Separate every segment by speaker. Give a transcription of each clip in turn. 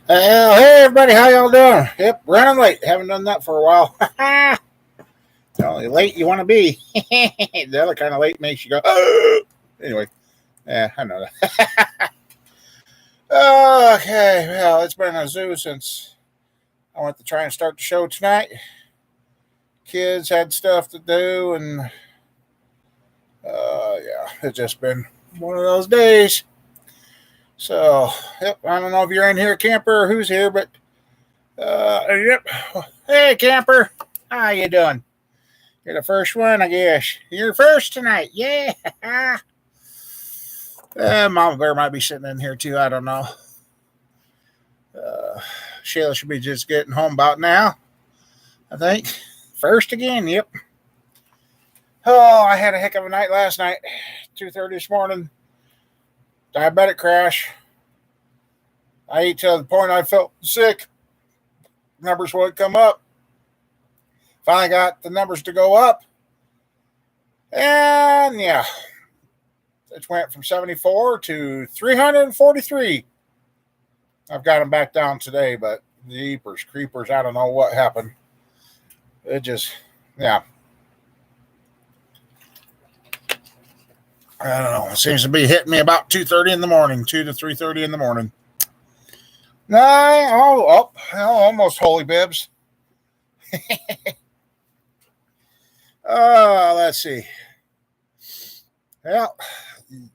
Speaker 1: Hey everybody, how y'all doing? Yep, running late. Haven't done that for a while. The only late you want to be. The other kind of late makes you go. Oh! Anyway, yeah, I know that. Okay, well, it's been a zoo since I went to try and start the show tonight. Kids had stuff to do, and yeah, it's just been one of those days. So, yep, I don't know if you're in here, camper, or who's here, but yep. Hey, camper, how you doing? You're the first one, I guess. You're first tonight. Yeah. Mama Bear might be sitting in here too. I don't know. Uh, Sheila should be just getting home about now, I think. First again, yep. Oh, I had a heck of a night last night. 2:30 this morning. Diabetic crash. I ate to the point I felt sick. Numbers wouldn't come up. Finally got the numbers to go up. And yeah, it went from 74 to 343. I've got them back down today, but jeepers, creepers, I don't know what happened. It just, yeah. I don't know. It seems to be hitting me about 2:30 in the morning, 2 to 3:30 in the morning. Almost holy bibs. Let's see. Well, a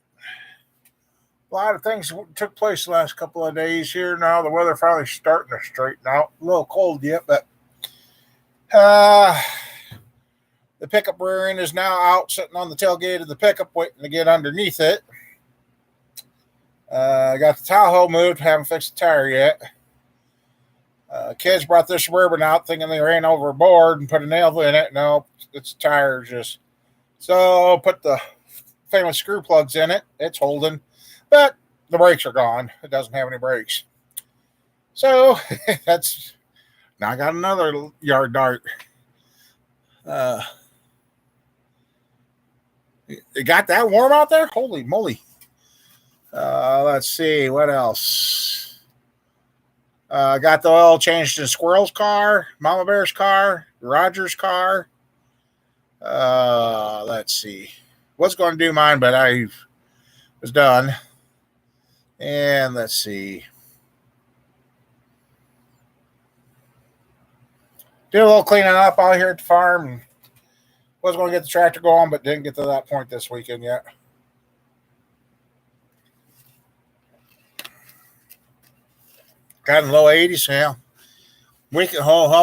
Speaker 1: lot of things took place the last couple of days here. Now the weather finally starting to straighten out. A little cold yet, but the pickup rear end is now out, sitting on the tailgate of the pickup, waiting to get underneath it. I got the Tahoe moved, haven't fixed the tire yet. Kids brought this Suburban out thinking they ran overboard and put a nail in it. No, its tires just. So put the famous screw plugs in it. It's holding, but the brakes are gone. It doesn't have any brakes. So that's. Now I got another yard dart. It got that warm out there? Holy moly. Let's see. What else? Got the oil changed in Squirrel's car, Mama Bear's car, Roger's car. Let's see. Was going to do mine, but I was done. And let's see. Did a little cleaning up out here at the farm. And was going to get the tractor going, but didn't get to that point this weekend yet. Got in low 80s, yeah.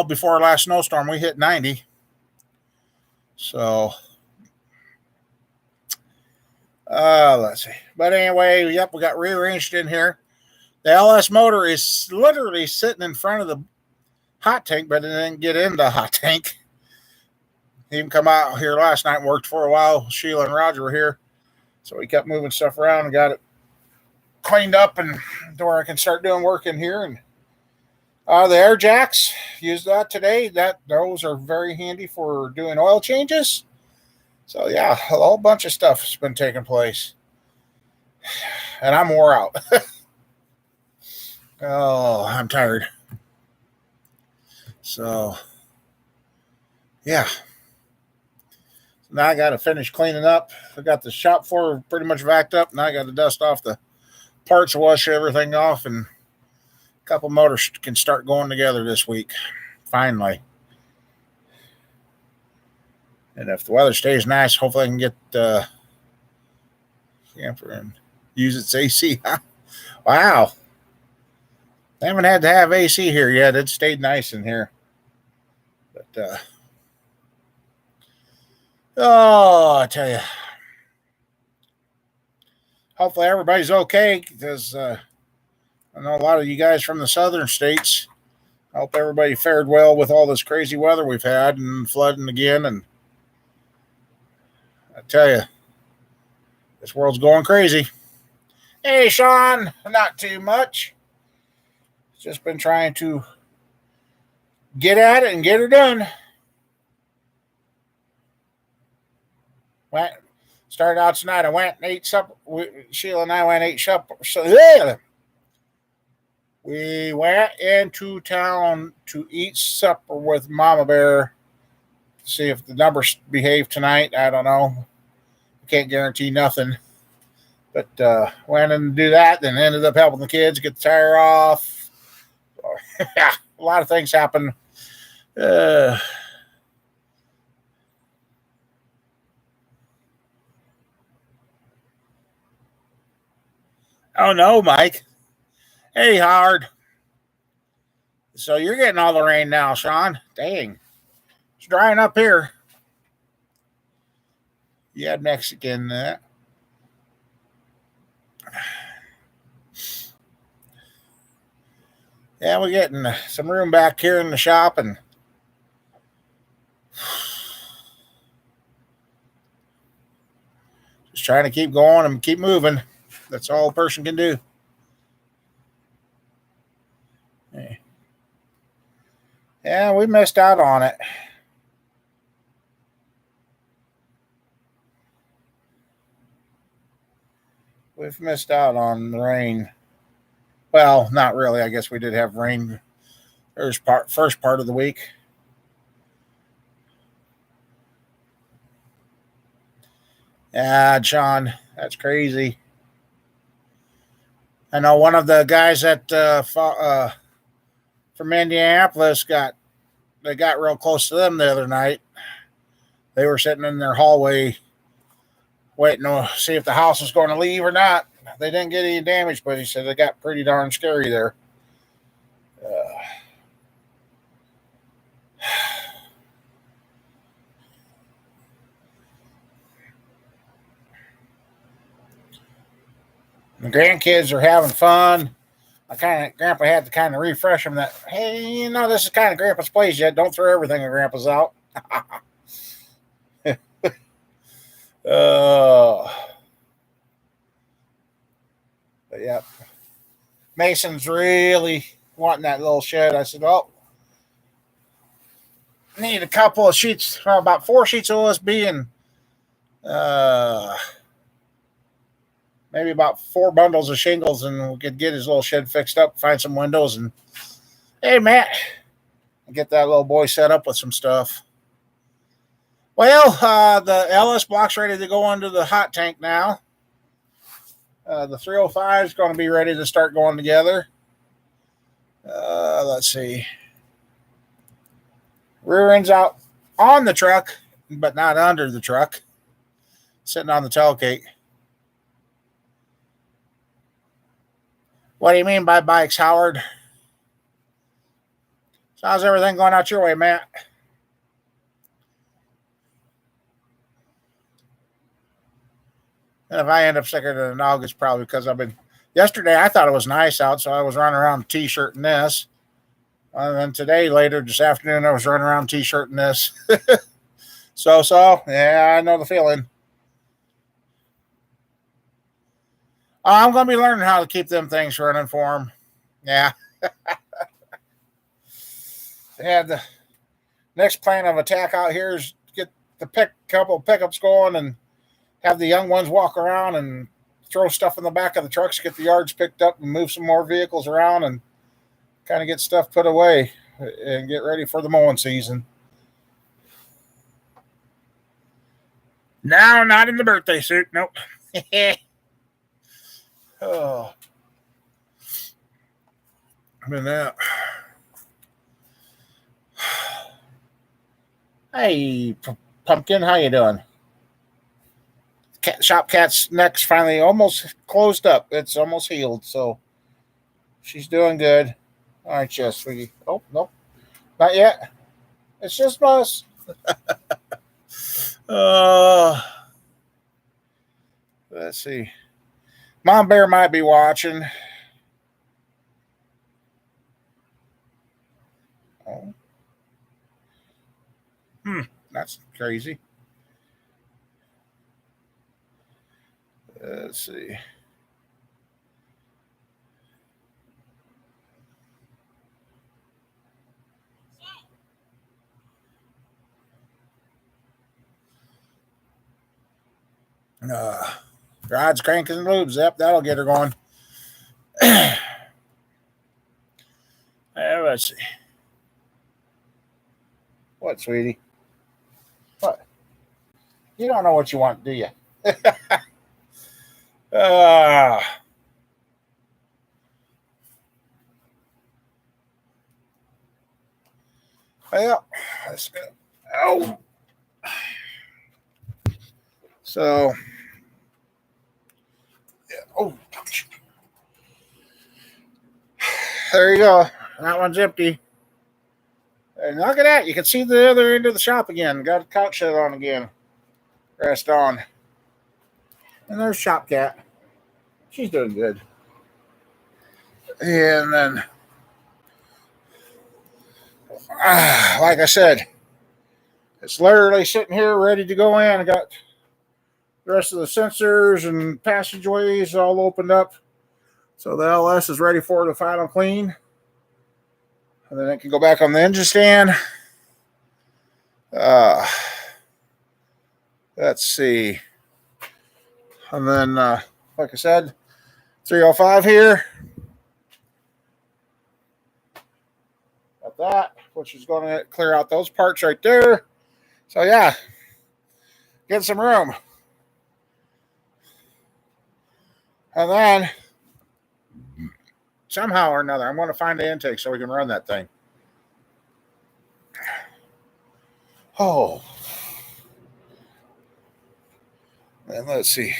Speaker 1: Before last snowstorm, we hit 90. So, let's see. But anyway, yep, we got rearranged in here. The LS motor is literally sitting in front of the hot tank, but it didn't get in the hot tank. He even come out here last night and worked for a while. Sheila and Roger were here. So we kept moving stuff around and got it cleaned up and to where I can start doing work in here. And the air jacks, used that today. Those are very handy for doing oil changes. So yeah, a whole bunch of stuff has been taking place. And I'm wore out. Oh, I'm tired. So yeah. Now I got to finish cleaning up. I got the shop floor pretty much vacked up. Now I got to dust off the parts, wash everything off, and a couple motors can start going together this week. Finally. And if the weather stays nice, hopefully I can get camper and use its AC. Wow. I haven't had to have AC here yet. It stayed nice in here. But, I tell you. Hopefully everybody's okay because I know a lot of you guys from the southern states. I hope everybody fared well with all this crazy weather we've had and flooding again. And I tell you, this world's going crazy. Hey, Sean, not too much. Just been trying to get at it and get her done. Started out tonight. I went and ate supper. Sheila and I went and ate supper. We We went into town to eat supper with Mama Bear. See if the numbers behave tonight. I don't know. Can't guarantee nothing. But went in to do that, then ended up helping the kids get the tire off. Yeah, a lot of things happen. Uh, oh no, Mike. Hey, Howard. So you're getting all the rain now, Sean. Dang. It's drying up here. You had Mexican. Yeah, we're getting some room back here in the shop and just trying to keep going and keep moving. That's all a person can do. Yeah, we missed out on it. We've missed out on the rain. Well, not really. I guess we did have rain first part of the week. Yeah, John, that's crazy. I know one of the guys that from Indianapolis they got real close to them the other night. They were sitting in their hallway waiting to see if the house was going to leave or not. They didn't get any damage, but he said they got pretty darn scary there. The grandkids are having fun. Grandpa had to kind of refresh them that, hey, this is kind of Grandpa's place yet. Don't throw everything at Grandpa's out. But yeah, Mason's really wanting that little shed. I said, well, need a couple of sheets, about 4 sheets of OSB and maybe about 4 bundles of shingles, and we could get his little shed fixed up, find some windows, and hey, Matt, get that little boy set up with some stuff. Well, the LS block's ready to go under the hot tank now. The 305 is going to be ready to start going together. Let's see. Rear end's out on the truck, but not under the truck. Sitting on the tailgate. What do you mean by bikes, Howard? So how's everything going out your way, Matt? And if I end up sicker than a dog, it's probably because yesterday I thought it was nice out, so I was running around in a t-shirt and this. And then today, later this afternoon, I was running around in a t-shirt and this. So, yeah, I know the feeling. I'm going to be learning how to keep them things running for them. Yeah. Yeah, the next plan of attack out here is get the couple pickups going and have the young ones walk around and throw stuff in the back of the trucks, get the yards picked up and move some more vehicles around and kind of get stuff put away and get ready for the mowing season. No, not in the birthday suit. Nope. Oh. I mean that. Hey, Pumpkin, how you doing? Shop Cat's neck's finally almost closed up. It's almost healed, so she's doing good. Aren't you, sweetie? Oh, nope. Not yet. It's just us. Let's see. Mom Bear might be watching. Oh. That's crazy. Let's see. Rod's cranking the lubes. Yep, that'll get her going. let's see. What, sweetie? What? You don't know what you want, do you? uh, well, let's go. Oh. So, yeah. Oh, gosh. There you go. That one's empty. And look at that. You can see the other end of the shop again. Got a couch set on again. Rest on. And there's Shop Cat. She's doing good. And then, like I said, it's literally sitting here ready to go in. I got the rest of the sensors and passageways all opened up. So the LS is ready for the final clean. And then it can go back on the engine stand. Let's see. And then, like I said, 305 here. Got that, which is going to clear out those parts right there. So, yeah, get some room. And then, somehow or another, I'm going to find the intake so we can run that thing. Oh. And let's see.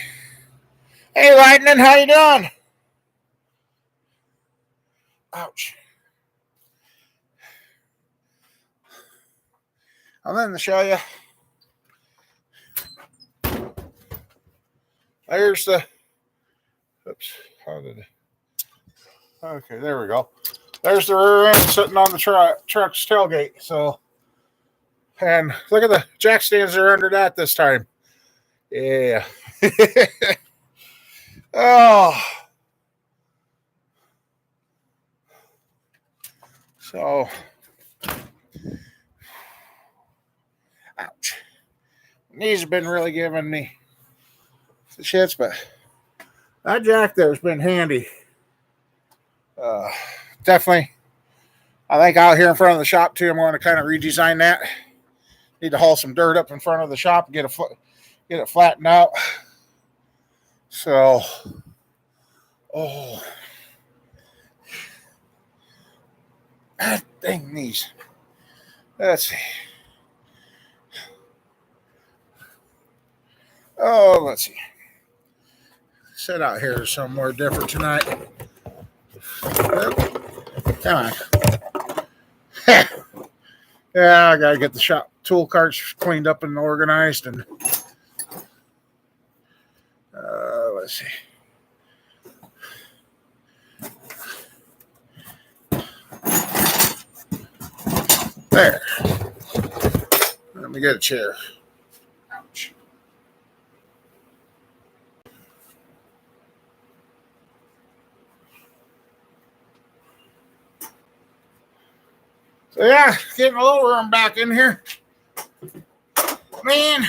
Speaker 1: Hey, Lightning, how you doing? Ouch. I'm going to show you. There's the. Oops. How did it? Okay, there we go. There's the rear end sitting on the truck's tailgate. So, and look at the jack stands that are under that this time. Yeah. Oh. So, ouch. Knees have been really giving me the shits, but that jack there's been handy. Definitely. I think out here in front of the shop too, I'm going to kind of redesign that. Need to haul some dirt up in front of the shop and get it flattened out. So, oh, that dang knees. Let's see. Oh, let's see. Sit out here somewhere different tonight. Come on. Yeah, I gotta get the shop tool carts cleaned up and organized, and let's see. There. Let me get a chair. Ouch. So yeah, getting a little room back in here. Man,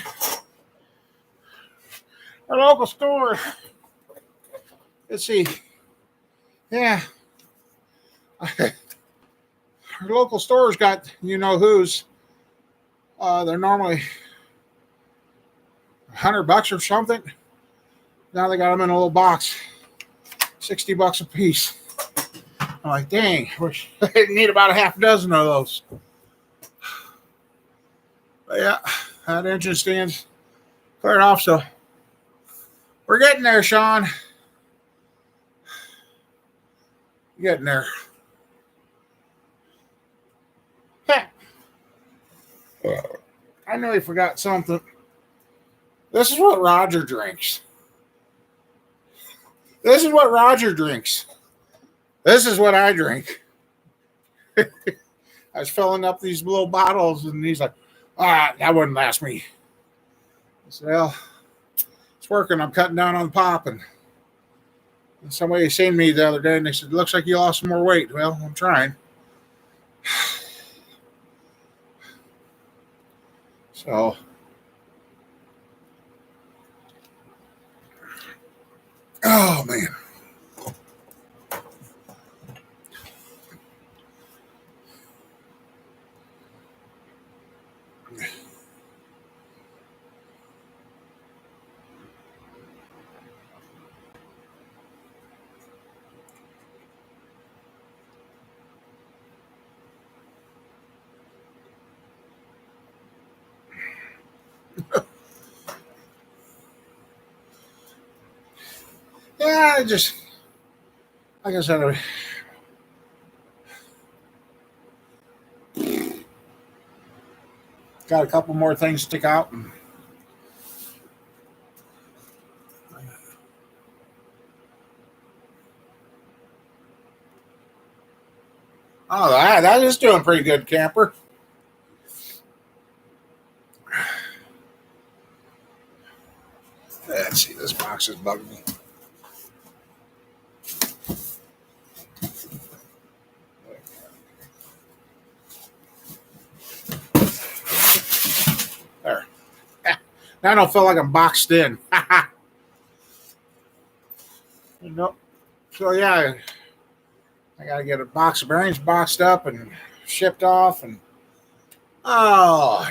Speaker 1: our local store. Let's see. Yeah. Our local store's got you know who's. They're normally $100 or something. Now they got them in a little box, $60 a piece. I'm like, dang, wish I need about a half dozen of those. But yeah, that engine stand's cleared off, so we're getting there, Sean. Getting there. I know he forgot something. This is what Roger drinks. This is what Roger drinks. This is what I drink. I was filling up these little bottles, and he's like, that wouldn't last me. I said, well, it's working. I'm cutting down on the pop. And somebody seen me the other day, and they said, looks like you lost some more weight. Well, I'm trying. So, oh, man. Yeah, I just like I said, got a couple more things stick out. And, oh, that is doing pretty good, camper. Let's see, this box is bugging me. There. Now I don't feel like I'm boxed in. Nope. So yeah, I gotta get a box of bearings boxed up and shipped off. And oh,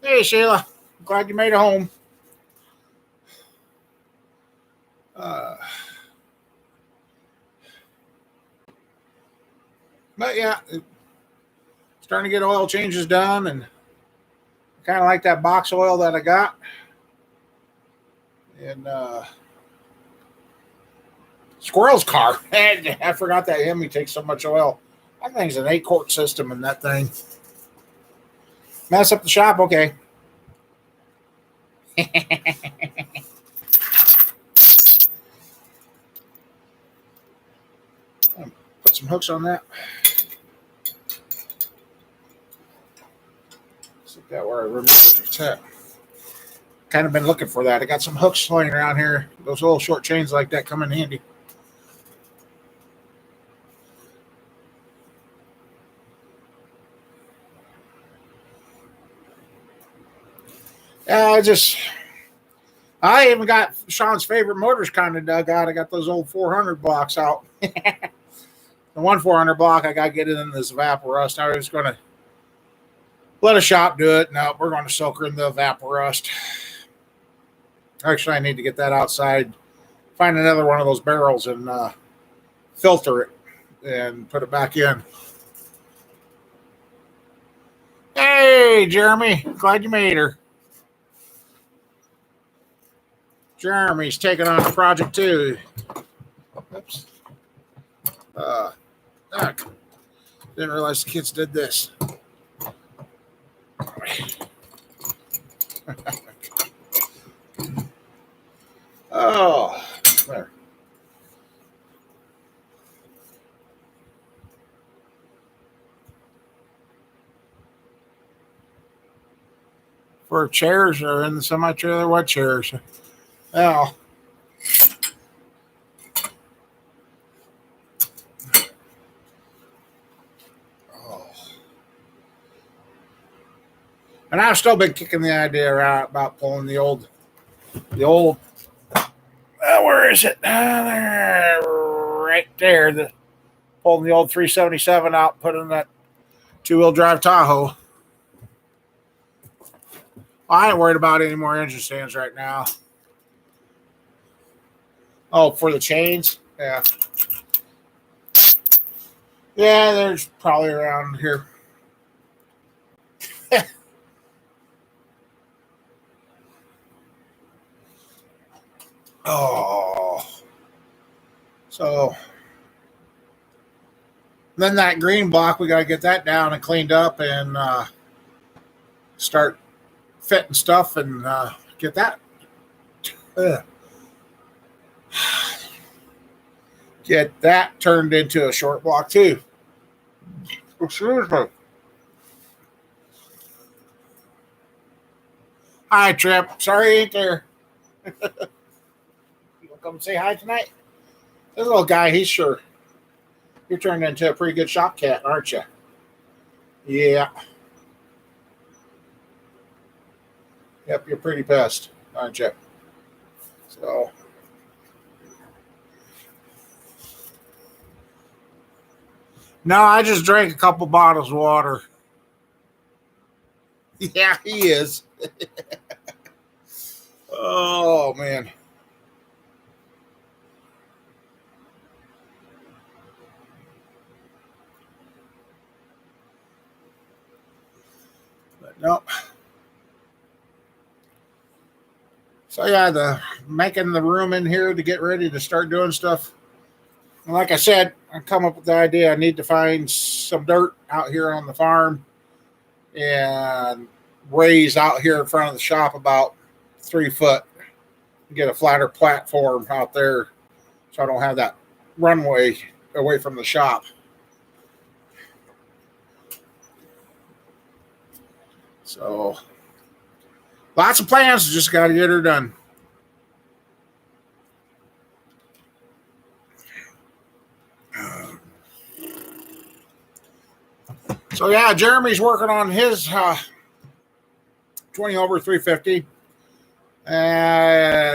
Speaker 1: hey Sheila, glad you made it home. Uh, but yeah, starting to get oil changes done, and kind of like that box oil that I got. And Squirrel's car. I forgot that Hemi takes so much oil. That thing's an 8-quart system in that thing. Mess up the shop, okay. Put some hooks on that. Stick that where I remember it's at. Kind of been looking for that. I got some hooks laying around here. Those little short chains like that come in handy. Yeah, I even got Sean's favorite motors kind of dug out. I got those old 400 blocks out. The one 400 block, I got to get it in this Vaporust. I was going to let a shop do it. No, we're going to soak her in the Vaporust. Actually, I need to get that outside, find another one of those barrels and filter it and put it back in. Hey, Jeremy. Glad you made her. Jeremy's taking on the project too. Oops. Didn't realize the kids did this. Oh, there. For chairs or in the semi trailer, what chairs? Oh. Oh. And I've still been kicking the idea around about pulling the old, where is it? There, right there. Pulling the old 377 out, put in that 2-wheel drive Tahoe. I ain't worried about any more engine stands right now. Oh, for the chains? Yeah. Yeah, there's probably around here. Oh. So then that green block, we got to get that down and cleaned up and start fitting stuff and get that. Get that turned into a short block too. Excuse me. Hi, Trip. Sorry, ain't there. You want to come say hi tonight? This little guy, you're turned into a pretty good shop cat, aren't you? Yeah. Yep, you're pretty pissed, aren't you? So. No, I just drank a couple bottles of water. Yeah, he is. Oh, man. But nope. So yeah, making the room in here to get ready to start doing stuff. And like I said, I come up with the idea. I need to find some dirt out here on the farm and raise out here in front of the shop about 3 foot. Get a flatter platform out there, so I don't have that runway away from the shop. So lots of plans. Just got to get her done. So yeah, Jeremy's working on his 20 over 350.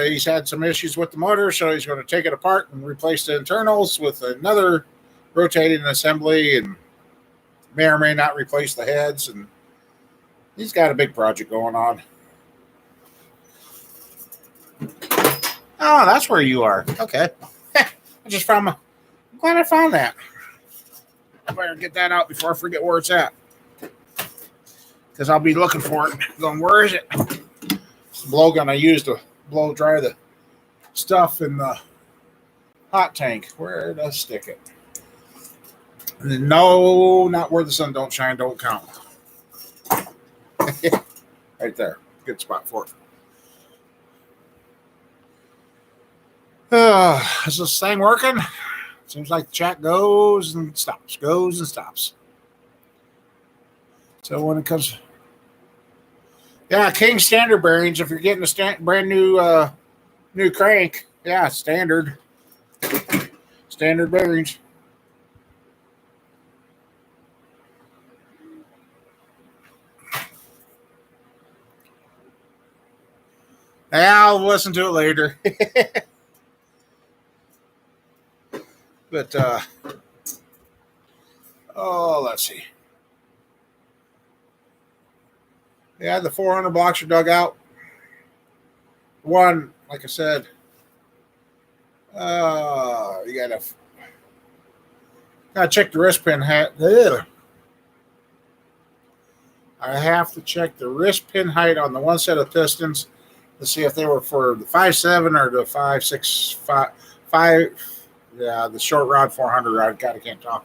Speaker 1: He's had some issues with the motor, so he's going to take it apart and replace the internals with another rotating assembly, and may or may not replace the heads. And he's got a big project going on. Oh, that's where you are. Okay. I just found I'm glad I found that. I better get that out before I forget where it's at, because I'll be looking for it. Going, where is it? It's the blowgun I used to blow dry the stuff in the hot tank. Where did I stick it? No, not where the sun don't shine, don't count. Right there. Good spot for it. Is this thing working? Seems like the chat goes and stops, goes and stops. So when it comes, yeah, King standard bearings. If you're getting a brand new new crank, yeah, standard bearings. I'll listen to it later. But let's see. Yeah, the 400 blocks are dug out. One, like I said, you gotta check the wrist pin height. I have to check the wrist pin height on the one set of pistons to see if they were for the 5.7 or the 5.6, 5. Yeah, the short rod 400 rod. God, I can't talk.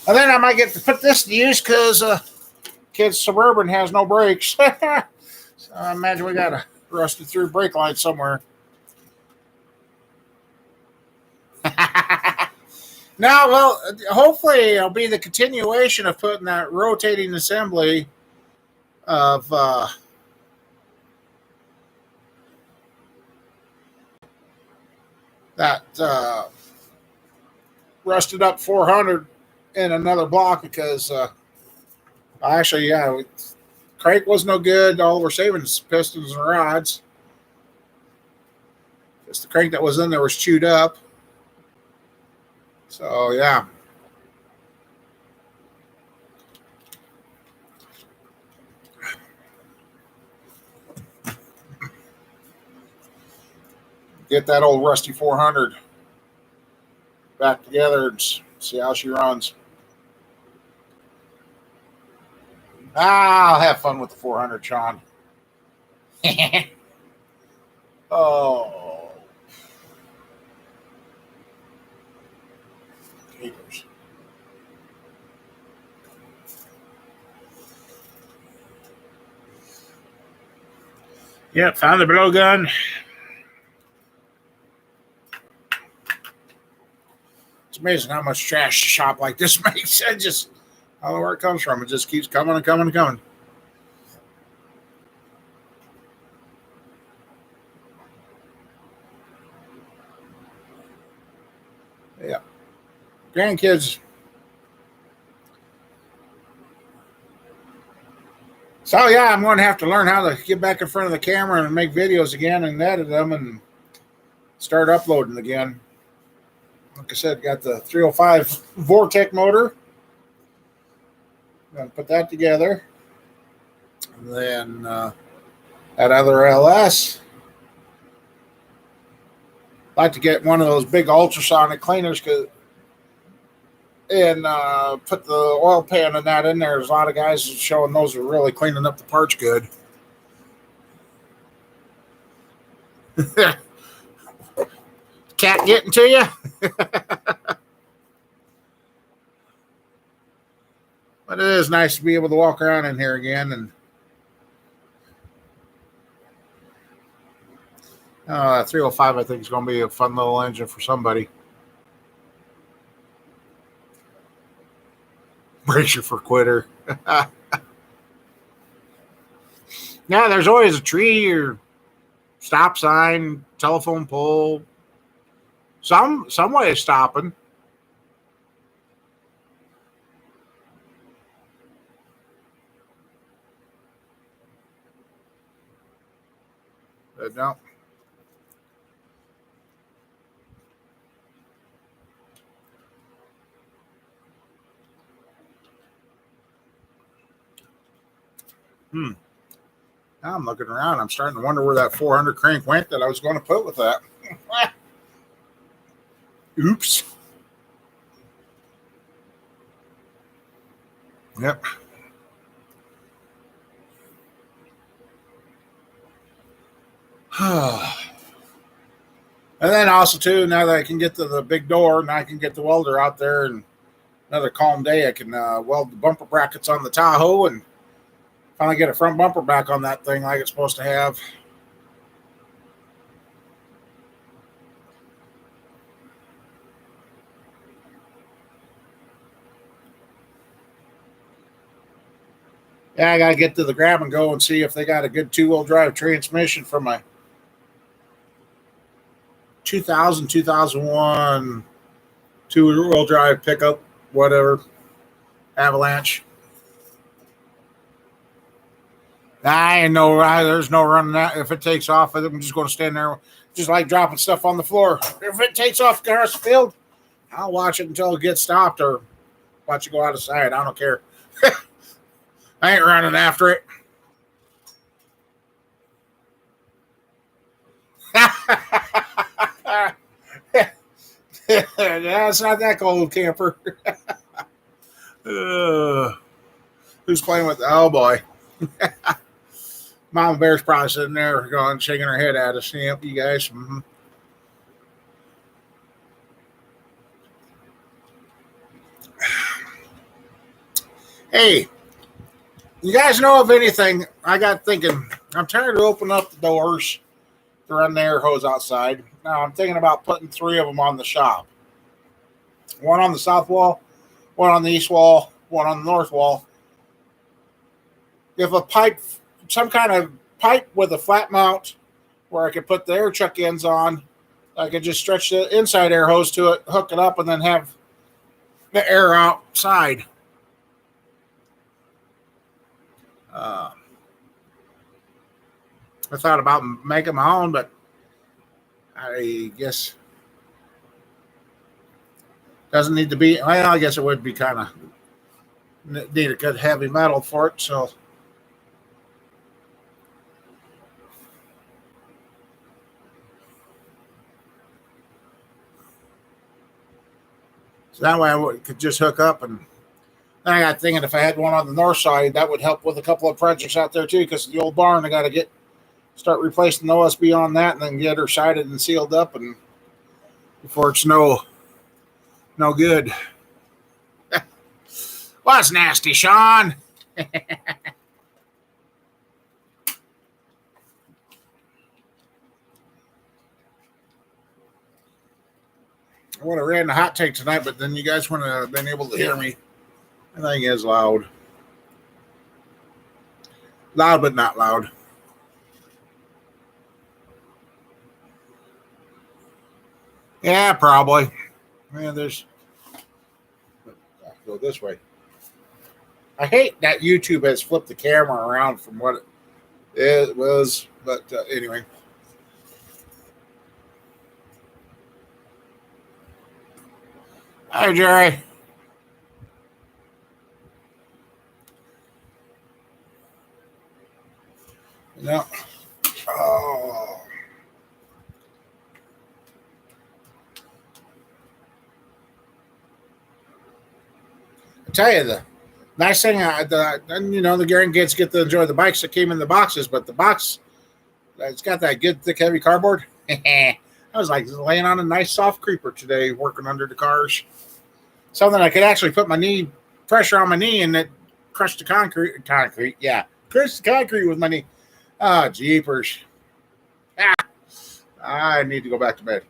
Speaker 1: And then I might get to put this to use because kid's Suburban has no brakes. So I imagine we got a rusted through brake line somewhere. No, well, hopefully it'll be the continuation of putting that rotating assembly of that rusted up 400 in another block, because actually, yeah, crank was no good. All we're saving is pistons and rods. Just the crank that was in there was chewed up. So yeah. Get that old rusty 400 back together and see how she runs. I'll have fun with the 400, Sean. Oh. Capers. Yep, found the blowgun. It's amazing how much trash a shop like this makes. I just, I don't know where it comes from. It just keeps coming and coming and coming. Yeah. Grandkids. So yeah, I'm going to have to learn how to get back in front of the camera and make videos again and edit them and start uploading again. Like I said, got the 305 Vortec motor. Going to put that together. And then that other LS. I'd like to get one of those big ultrasonic cleaners, because and put the oil pan and that in there. There's a lot of guys showing those are really cleaning up the parts good. Cat getting to you? But it is nice to be able to walk around in here again. And 305, I think, is going to be a fun little engine for somebody. Bracer for quitter. Yeah, there's always a tree or stop sign, telephone pole, some way of stopping. But no. Now I'm looking around. I'm starting to wonder where that 400 crank went that I was going to put with that. Oops. Yep. And then also too, now that I can get to the big door and I can get the welder out there, and another calm day, I can weld the bumper brackets on the Tahoe and finally get a front bumper back on that thing like it's supposed to have. Yeah, I got to get to the grab and go and see if they got a good 2-wheel drive transmission for my 2001 2-wheel drive pickup, whatever, Avalanche. I ain't no, there's no running that. If it takes off, I'm just going to stand there, just like dropping stuff on the floor. If it takes off across the field, I'll watch it until it gets stopped or watch it go out of sight. I don't care. I ain't running after it. Yeah, it's not that cold, camper. Who's playing with? Oh boy, Mama Bear's probably sitting there going, shaking her head at us. Yep, you guys. Mm-hmm. Hey, you guys know of anything? I got thinking. I'm tired of opening up the doors to run the air hose outside. Now I'm thinking about putting 3 of them on the shop. One on the south wall, one on the east wall, one on the north wall. If a pipe, some kind of pipe with a flat mount where I could put the air chuck ends on, I could just stretch the inside air hose to it, hook it up, and then have the air outside. Uh, I thought about making my own, but I guess doesn't need to be. Well, I guess it would be kind of need a good heavy metal for it. So that way I could just hook up. And then I got thinking if I had one on the north side, that would help with a couple of projects out there too. Because the old barn, I got to start replacing the OSB on that, and then get her sided and sealed up, and before it's no good. Well, that's nasty, Sean. I would have ran the hot take tonight, but then you guys wouldn't have been able to hear me. I think it's loud. Loud, but not loud. Yeah, probably. Man, there's. Go this way. I hate that YouTube has flipped the camera around from what it was, but anyway. Hi, Jerry. No. Oh. tell you, the nice thing, the grandkids get to enjoy the bikes that came in the boxes, but the box, it's got that good, thick, heavy cardboard. I was like laying on a nice soft creeper today, working under the cars. Something I could actually put my knee, pressure on my knee, and it crushed the concrete. Yeah, crushed the concrete with my knee. Ah, jeepers. I need to go back to bed.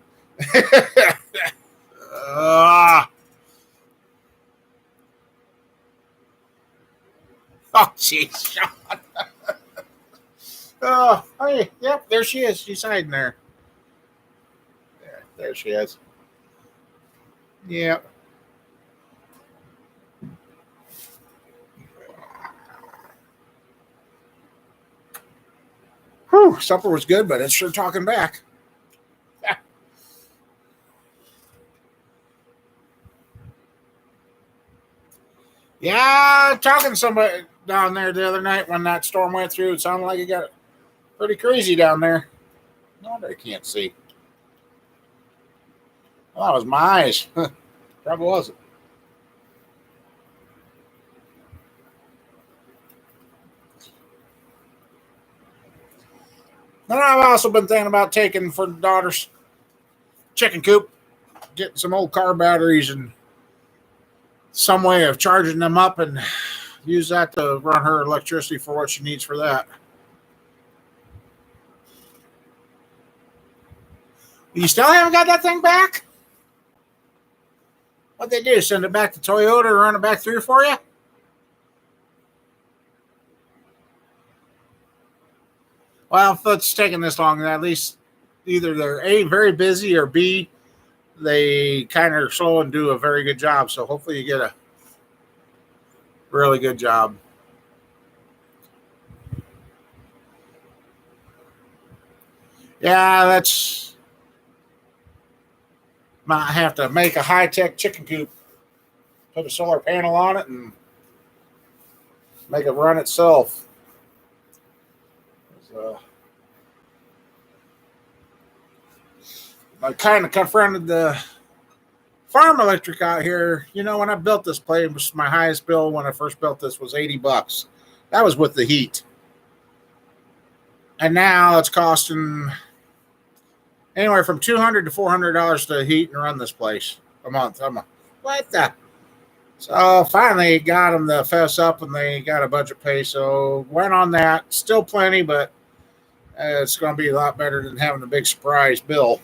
Speaker 1: Oh, jeez, Sean. Oh, hey, yep, there she is. She's hiding there. There she is. Yep. Whew, supper was good, but it's sure talking back. Yeah, talking to somebody down there the other night when that storm went through. It sounded like it got pretty crazy down there. No wonder I can't see. Well, that was my eyes. Probably wasn't. And I've also been thinking about taking for the daughter's chicken coop, getting some old car batteries and some way of charging them up and use that to run her electricity for what she needs for that. You still haven't got that thing back? What'd they do? Send it back to Toyota or run it back through for you? Well, if it's taking this long, at least either they're A, very busy, or B, they kind of are slow and do a very good job. So hopefully you get a really good job. Yeah, that's... Might have to make a high-tech chicken coop, put a solar panel on it, and make it run itself. I kind of confronted the farm electric out here. You know, when I built this place, my highest bill when I first built this was $80. That was with the heat. And now it's costing anywhere from $200 to $400 to heat and run this place a month. I'm like, what the? So finally got them to fess up and they got a budget pay. So went on that. Still plenty, but it's going to be a lot better than having a big surprise bill.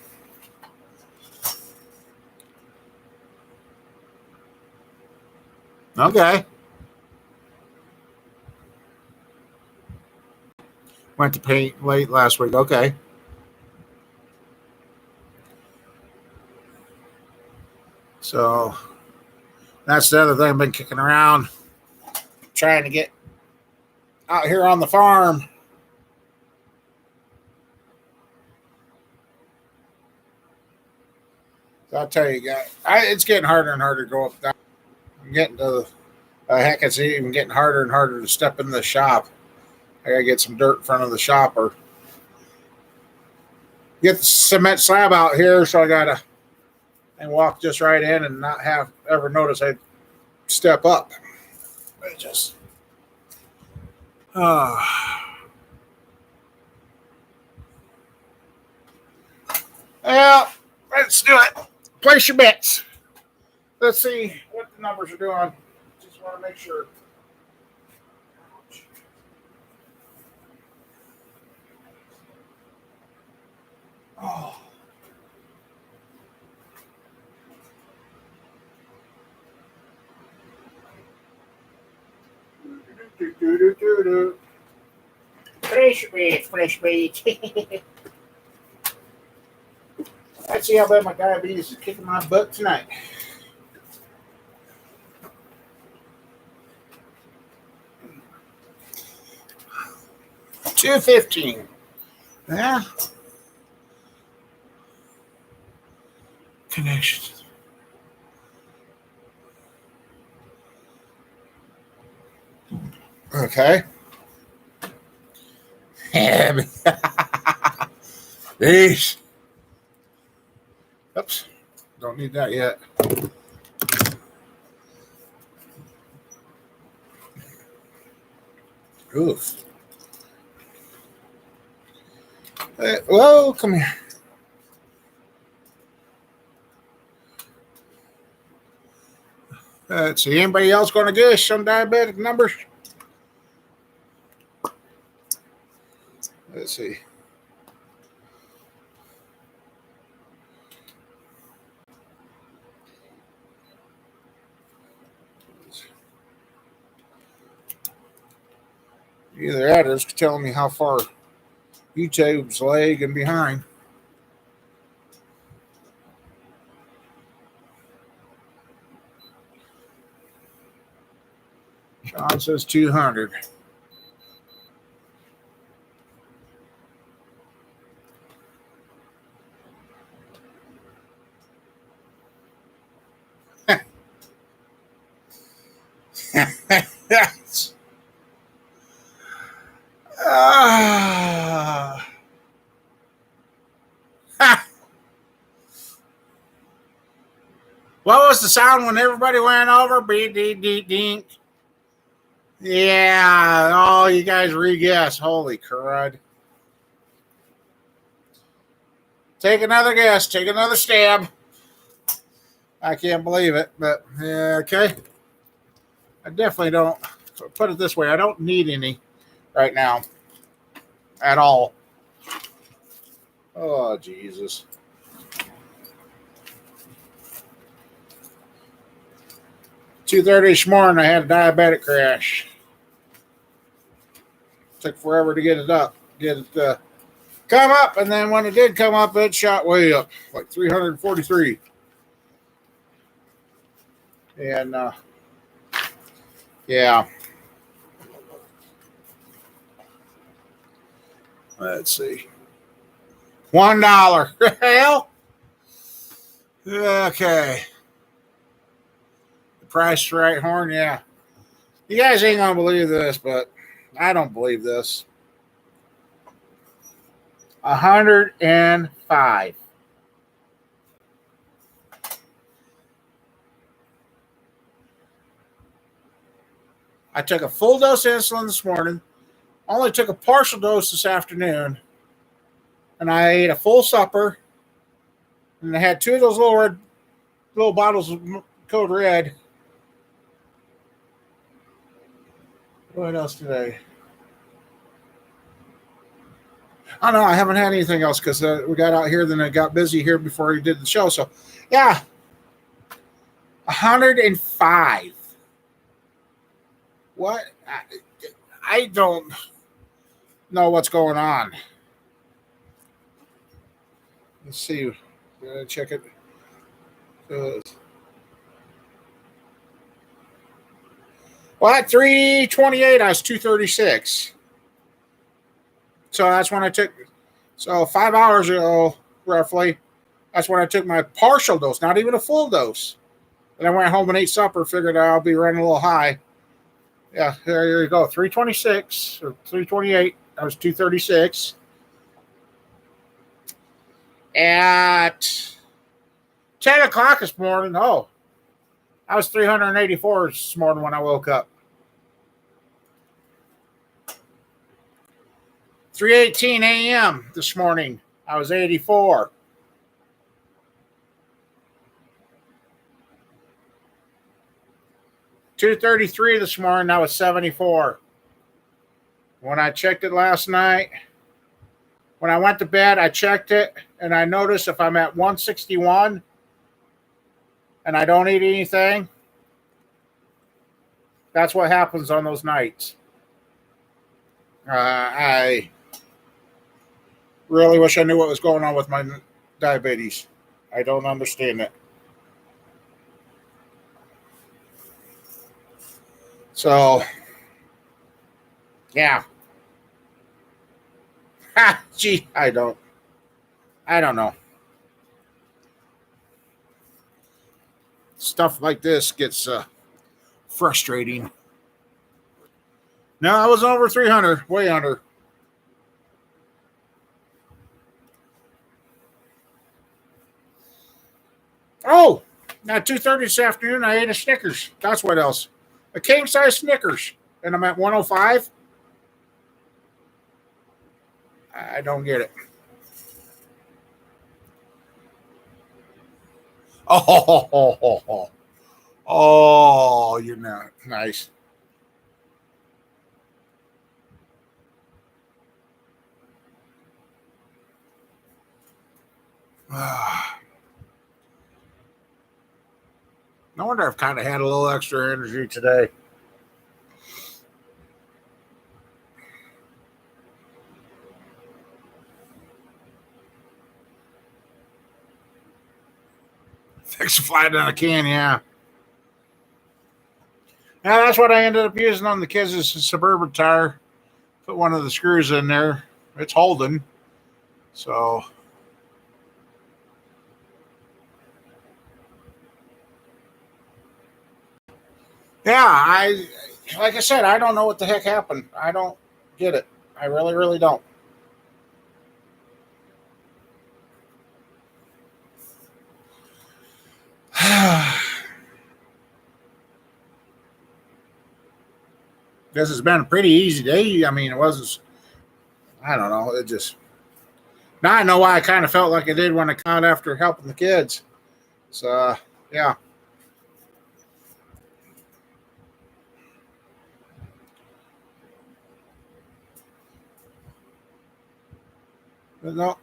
Speaker 1: Okay. Went to paint late last week. Okay. So that's the other thing I've been kicking around, trying to get out here on the farm. So I'll tell you guys, it's getting harder and harder to go up. I'm getting to heck, it's even getting harder and harder to step in the shop. I gotta get some dirt in front of the shop or get the cement slab out here. So I gotta and walk just right in and not have ever notice I step up. It just yeah, let's do it. Place your bets. Let's see what the numbers are doing. Just want to make sure. Oh. Fresh meat, fresh meat. Let's see how bad my diabetes is kicking my butt tonight. $2.15. Yeah. Connections. Okay. Jeez. Oops. Don't need that yet. Oof. Well, come here. Let's see. Anybody else going to guess some diabetic numbers? Let's see. Either that or it's telling me how far YouTube's lagging behind. Sean says 200. What was the sound when everybody went over? Dink. Yeah. Oh, you guys re-guess. Holy crud. Take another guess. Take another stab. I can't believe it, but yeah, okay. I definitely don't. Put it this way. I don't need any right now at all. Oh, Jesus. $2:30 this morning, I had a diabetic crash. Took forever to get it up, get it come up, and then when it did come up, it shot way up, like 343. And yeah. Let's see. $1. Hell. Okay. The price right, Horn. Yeah. You guys ain't gonna believe this, but I don't believe this. 105. I took a full dose of insulin this morning. Only took a partial dose this afternoon. And I ate a full supper. And I had two of those little bottles of Code Red. What else today? Oh, no, I haven't had anything else because we got out here, then I got busy here before we did the show. So, yeah, 105. What? I don't know what's going on. Let's see. Check it. Well, at 328, I was 236. So that's when I took. So 5 hours ago, roughly, that's when I took my partial dose, not even a full dose. And I went home and ate supper, figured I'll be running a little high. Yeah, there you go. 326 or 328. I was 236. At 10 o'clock this morning, I was 384 this morning when I woke up. 3:18 a.m. this morning, I was 84. $2.33 this morning, I was 74. When I checked it last night, when I went to bed, I checked it, and I noticed if I'm at 161 and I don't eat anything, that's what happens on those nights. I really wish I knew what was going on with my diabetes. I don't understand it. So, yeah. Gee, I don't know. Stuff like this gets frustrating. No, I was over 300, way under. Oh, at 2:30 this afternoon, I ate a Snickers. That's what else. A king-size Snickers. And I'm at 105. I don't get it. Oh, you're not nice. No wonder I've kind of had a little extra energy today. Fix a flat in a can, yeah. Yeah, that's what I ended up using on the kids' Suburban tire. Put one of the screws in there. It's holding. So, yeah, like I said, I don't know what the heck happened. I don't get it. I really, really don't. This has been a pretty easy day. I mean, it wasn't, I don't know. It just, now I know why I kind of felt like I did when I got after helping the kids. So, yeah. But no,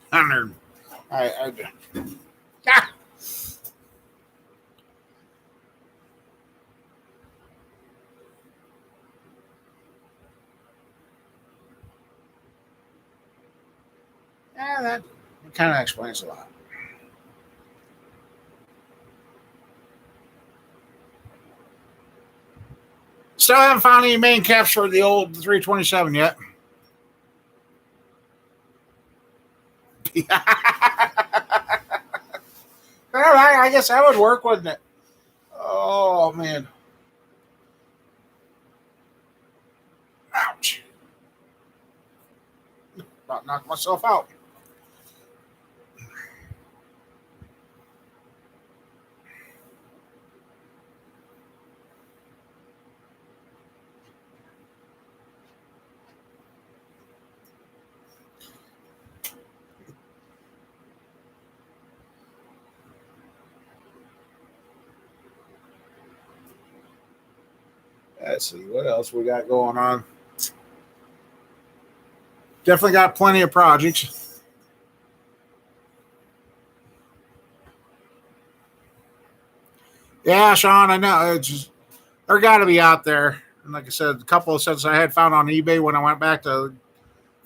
Speaker 1: 100. I ah, yeah, that kind of explains a lot. Still haven't found any main caps for the old 327 yet. Well, I guess that would work, wouldn't it? Oh, man. Ouch. About knocked myself out. Let's see what else we got going on. Definitely got plenty of projects. Yeah, Sean, I know. It's just, they're got to be out there. And like I said, a couple of sets I had found on eBay when I went back to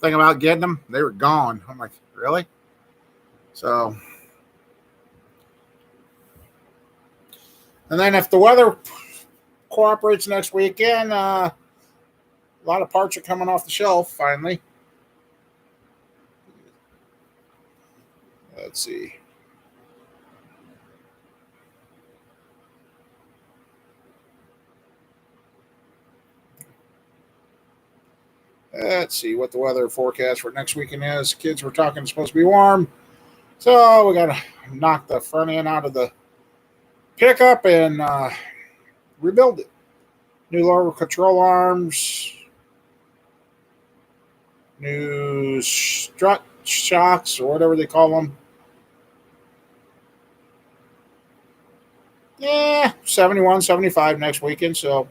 Speaker 1: think about getting them, they were gone. I'm like, really? So, and then if the weather cooperates next weekend, a lot of parts are coming off the shelf finally. Let's see. Let's see what the weather forecast for next weekend is. Kids were talking it's supposed to be warm. So we got to knock the front end out of the pickup and rebuild it. New lower control arms, new strut shocks or whatever they call them. Yeah, 71, 75 next weekend. So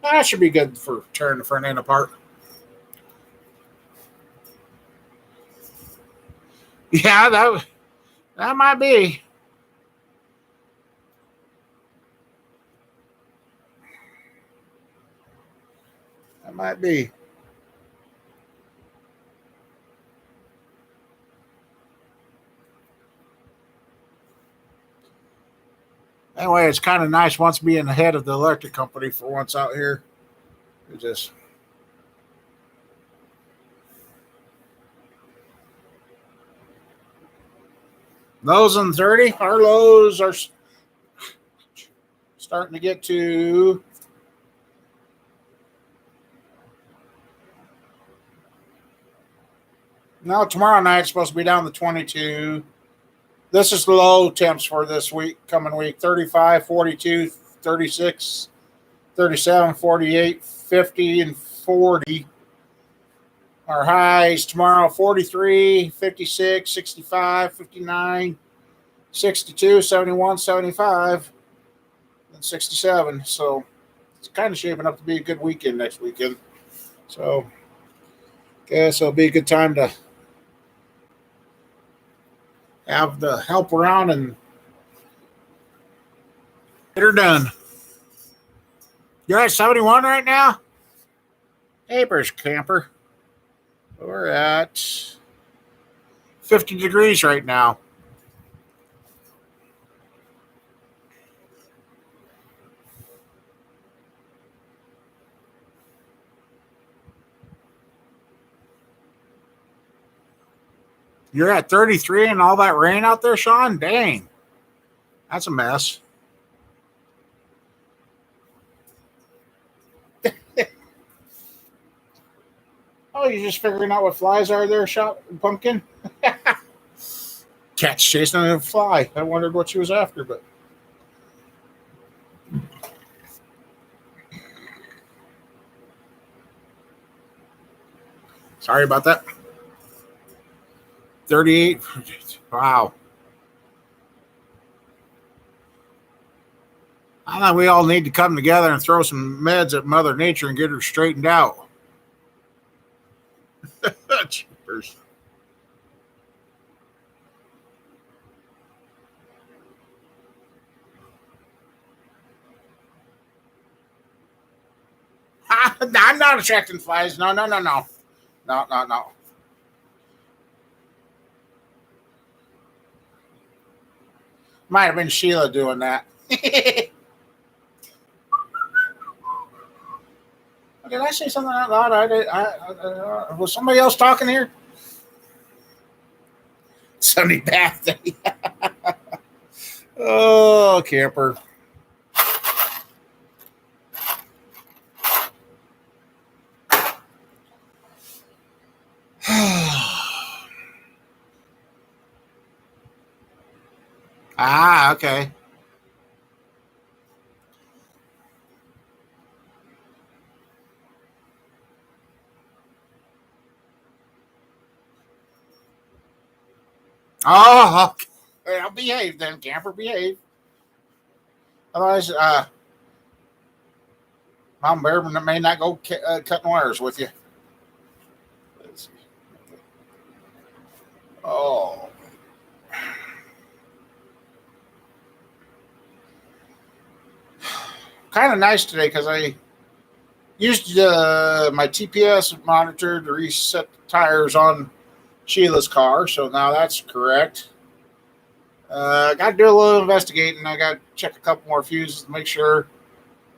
Speaker 1: that should be good for tearing the front end apart. Yeah, that might be. That might be. Anyway, it's kind of nice once being the head of the electric company for once out here. It just lows and 30. Our lows are starting to get to no, tomorrow night it's supposed to be down to 22. This is the low temps for this week, coming week 35, 42, 36. 37, 48, 50, and 40. Our highs tomorrow 43, 56, 65, 59, 62, 71, 75, and 67. So it's kind of shaping up to be a good weekend next weekend. So guess it'll be a good time to have the help around and get her done. You're at 71 right now? Papers, camper. We're at 50 degrees right now. You're at 33 and all that rain out there, Sean? Dang. That's a mess. Oh, you're just figuring out what flies are there, Pumpkin? Cat's chasing a fly. I wondered what she was after, but. Sorry about that. 38. Wow. I think we all need to come together and throw some meds at Mother Nature and get her straightened out. Cheapers. I'm not attracting flies. No. No. Might have been Sheila doing that. Did I say something out loud? Was somebody else talking here? Sunny bath day. Oh, camper. Okay. Oh, okay. Well, behave then, camper. Behave. Otherwise, Mom Bear may not go cutting wires with you. Let's see. Oh. Kind of nice today because I used my TPS monitor to reset the tires on Sheila's car, so now that's correct. I got to do a little investigating. I got to check a couple more fuses to make sure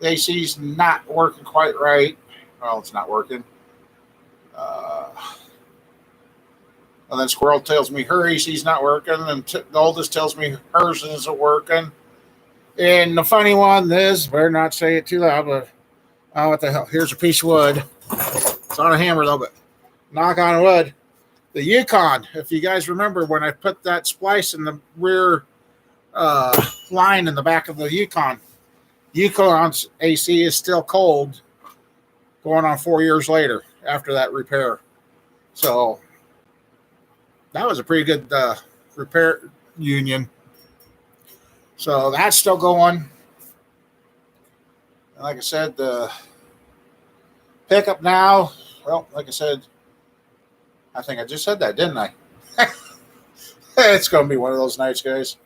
Speaker 1: the AC's not working quite right. Well, it's not working. And then Squirrel tells me her AC's not working, and the oldest tells me hers isn't working. And the funny one is, better not say it too loud, but oh, what the hell? Here's a piece of wood. It's not a hammer though, but knock on wood. The Yukon, if you guys remember when I put that splice in the rear line in the back of the Yukon's AC is still cold going on 4 years later after that repair. So that was a pretty good repair union. So that's still going. And like I said, the pickup now, well, like I said, I think I just said that, didn't I? It's going to be one of those nights, guys.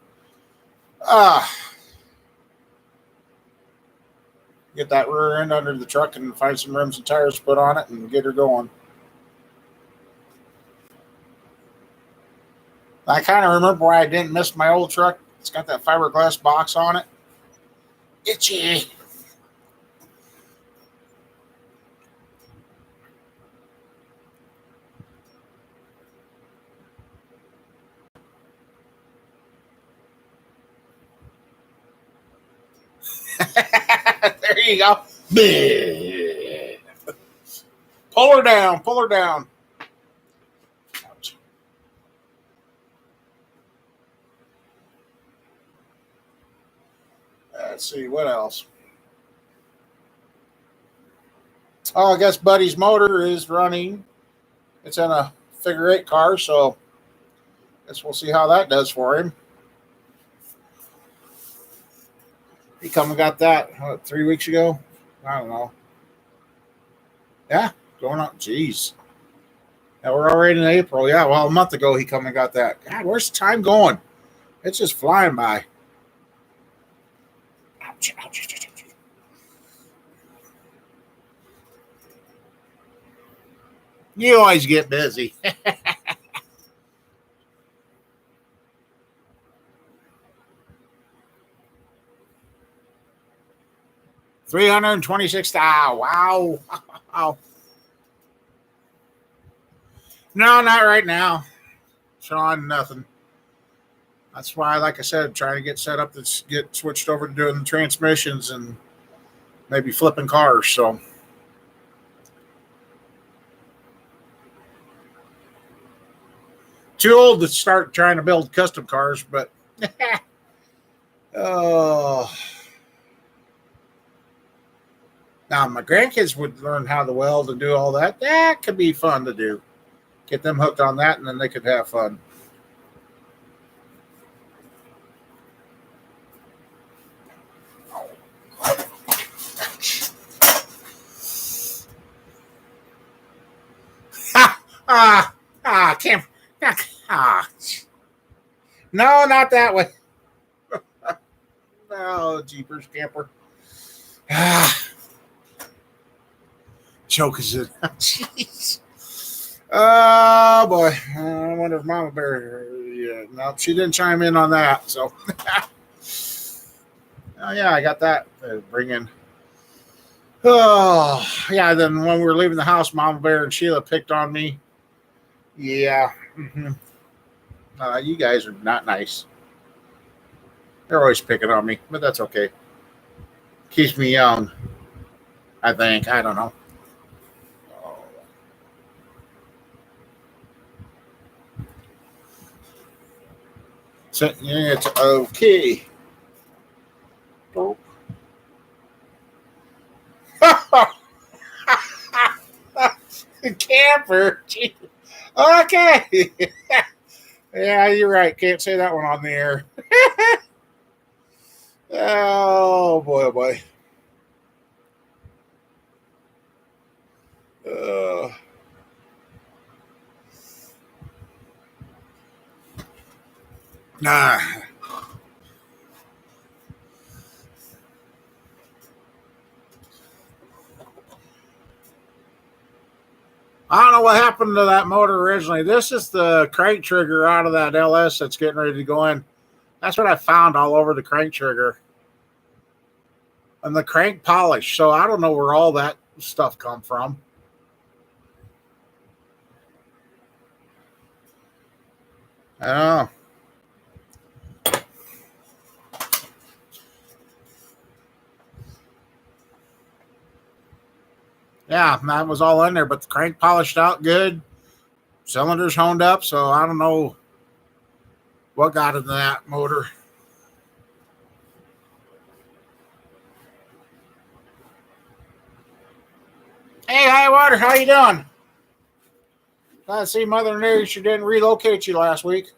Speaker 1: Get that rear end under the truck and find some rims and tires to put on it and get her going. I kind of remember why I didn't miss my old truck. It's got that fiberglass box on it. Itchy. There you go. Pull her down. Pull her down. Ouch. Let's see what else. Oh, I guess Buddy's motor is running. It's in a figure eight car, so I guess we'll see how that does for him. He come and got that, 3 weeks ago? I don't know. Yeah, going on. Jeez. Yeah, we're already in April. Yeah, well, a month ago he come and got that. God, where's the time going? It's just flying by. Ouch, ouch, ouch, ouch. You always get busy. 326. Wow. Wow. No, not right now. Sean, nothing. That's why, like I said, trying to get set up to get switched over to doing the transmissions and maybe flipping cars. So, too old to start trying to build custom cars, but oh, now my grandkids would learn how to weld and do all that. That could be fun to do. Get them hooked on that, and then they could have fun. Can't. Ah, no, not that way. Oh, jeepers, camper. Choke is it? Jeez. Oh boy, I wonder if Mama Bear. Yeah, no, she didn't chime in on that. So, oh yeah, I got that. Bring in. Oh yeah. Then when we were leaving the house, Mama Bear and Sheila picked on me. Yeah. Mm-hmm. You guys are not nice. They're always picking on me, but that's okay. Keeps me young. I think. I don't know. So, yeah, it's okay. Camper. Okay. Yeah, you're right. Can't say that one on the air. Oh boy, oh boy. Uh, nah. I don't know what happened to that motor originally. This is the crank trigger out of that LS that's getting ready to go in. That's what I found all over the crank trigger and the crank polish. So I don't know where all that stuff come from. Oh, yeah, that was all in there, but the crank polished out good. Cylinders honed up, so I don't know what got into that motor. Hey, High Water, how you doing? Glad to see Mother Nature didn't relocate you last week.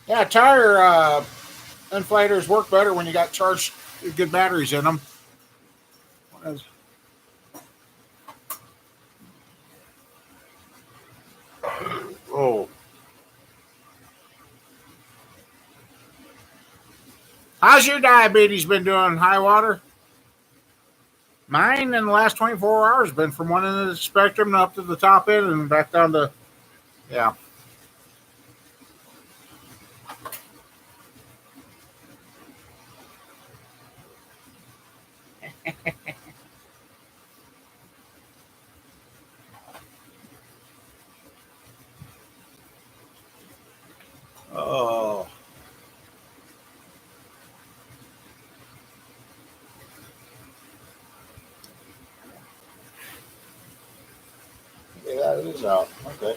Speaker 1: Yeah, tire inflators work better when you got charged good batteries in them. Oh, how's your diabetes been doing, High Water? Mine in the last 24 hours been from one end of the spectrum up to the top end and back down to, yeah. Oh, yeah, that is out. Okay.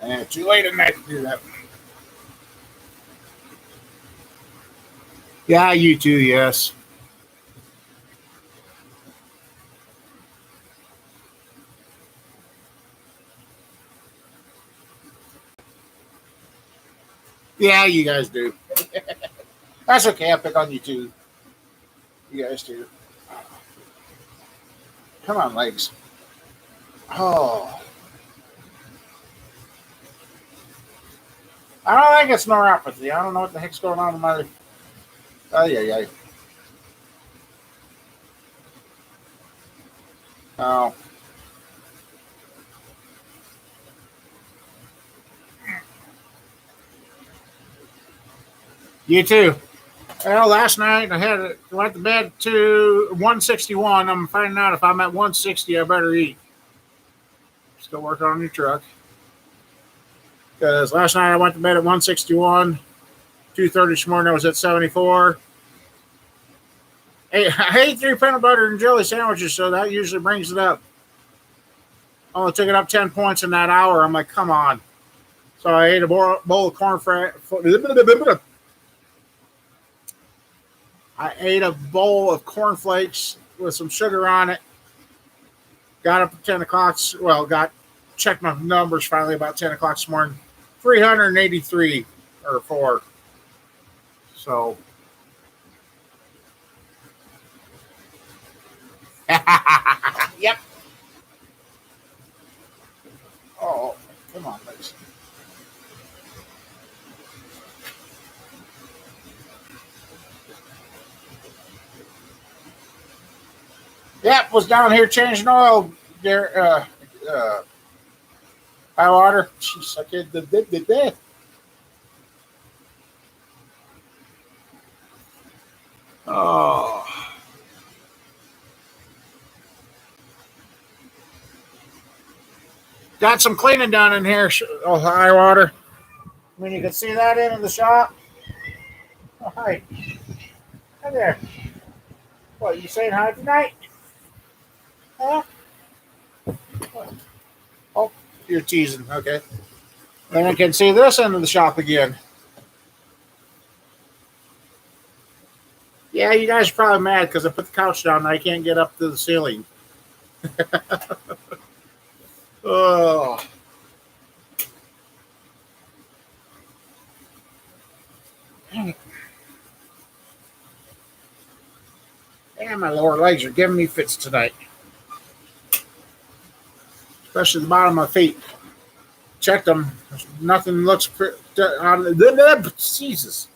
Speaker 1: And too late at night to do that. Yeah, you too. Yes. Yeah, you guys do. That's okay. I'll pick on you too. You guys too. Come on, legs. Oh, I don't think it's neuropathy. I don't know what the heck's going on in my. Oh, yeah, yeah. Oh, you too. Well, last night went to bed to 161. I'm finding out if I'm at 160, I better eat. Still working on your truck. Because last night I went to bed at 161. 2:30 this morning I was at 74. Hey, I ate 3 peanut butter and jelly sandwiches, so that usually brings it up. Only took it up 10 points in that hour. I'm like, come on. So I ate a bowl of corn I ate a bowl of cornflakes with some sugar on it. Got up at 10 o'clock. Well, checked my numbers finally about 10 o'clock this morning. 383 or 4. So, yep. Oh, come on, ladies. Yep, was down here changing oil there. High water. Jeez, I can't. Oh, got some cleaning done in here. Oh, high water. I mean, you can see that in the shop. Oh, hi. Hi there. What, you saying hi tonight? Huh? What? Oh, you're teasing. Okay. Then I can see this end of the shop again. Yeah, you guys are probably mad because I put the couch down and I can't get up to the ceiling. Oh, damn, my lower legs are giving me fits tonight, especially the bottom of my feet. Checked them. Nothing looks Jesus.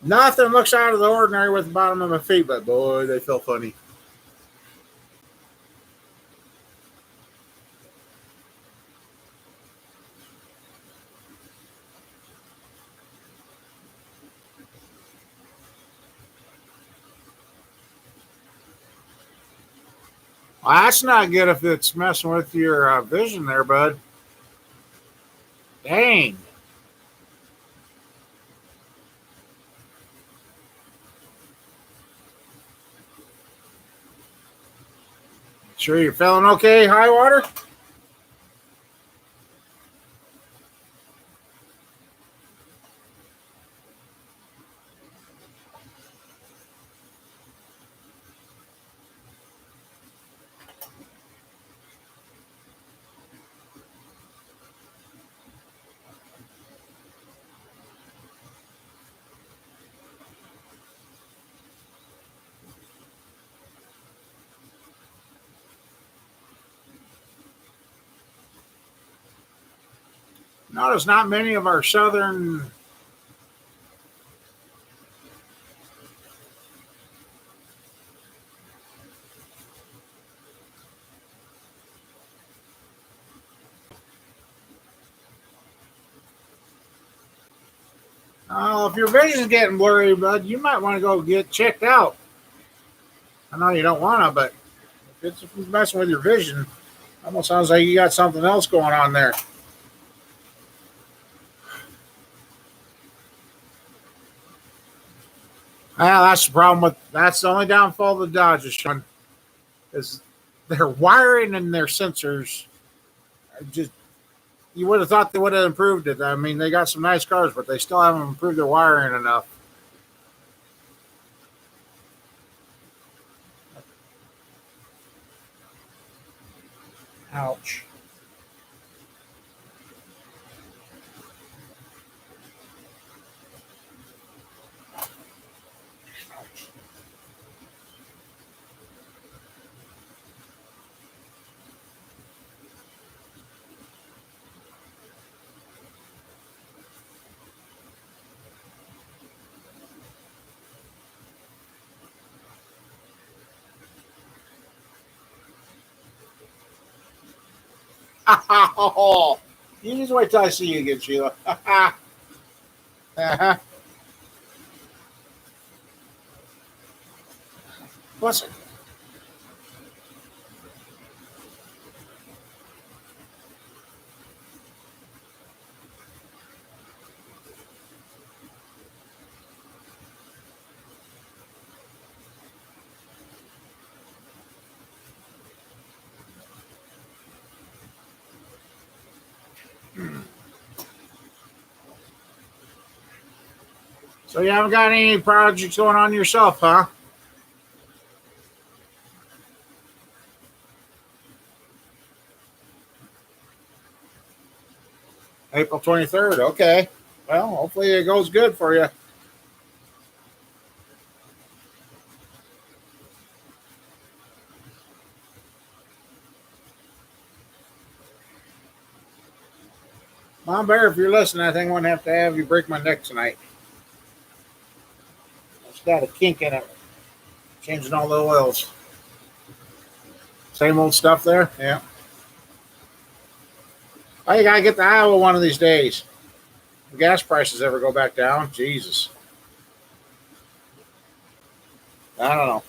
Speaker 1: Nothing looks out of the ordinary with the bottom of my feet, but boy, they feel funny. Well, that's not good if it's messing with your vision there, bud. Dang. Sure you're feeling okay, high water? Notice not many of our southern. If your vision's getting blurry, bud, you might want to go get checked out. I know you don't want to, but if it's messing with your vision, almost sounds like you got something else going on there. Well, that's the only downfall of the Dodgers, Sean, is their wiring and their sensors are just You would have thought they would have improved it. I mean, they got some nice cars, but they still haven't improved their wiring enough. Ouch. You just wait till I see you again, Sheila. Uh-huh. What's it? So you haven't got any projects going on yourself, huh? April 23rd. Okay. Well, hopefully it goes good for you. Mom Bear, if you're listening, I think I'm going to have you break my neck tonight. It's got a kink in it. Changing all the oils. Same old stuff there? Yeah. Oh, you got to get to Iowa one of these days. If gas prices ever go back down, Jesus. I don't know.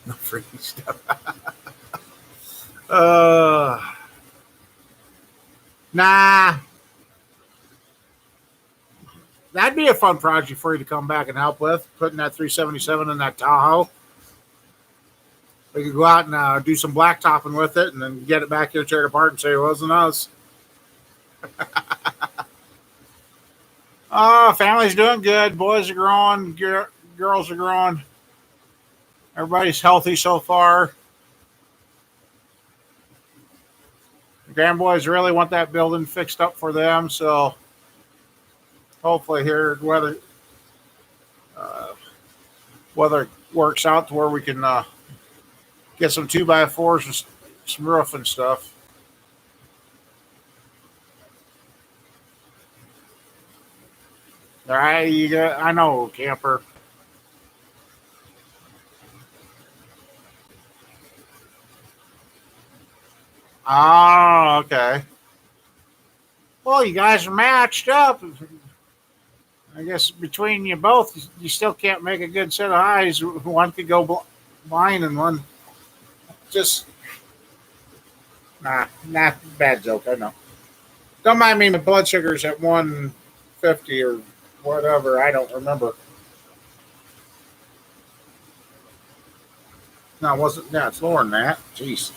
Speaker 1: No freaky stuff. Uh, nah. That'd be a fun project for you to come back and help with, putting that 377 in that Tahoe. We could go out and do some blacktopping with it and then get it back here, tear it apart, and say it wasn't us. Oh, family's doing good. Boys are growing. Girls are growing. Everybody's healthy so far. The grandboys really want that building fixed up for them, so hopefully here uh, weather works out to where we can get some 2x4s and some roof and stuff. All right, I know, camper. Oh, okay. Well, you guys are matched up. I guess between you both, you still can't make a good set of eyes. One could go blind and one just nah, bad joke. I know. Don't mind me. My blood sugar's at 150 or whatever. I don't remember. No, it wasn't. Yeah, it's lower than that. Jeez.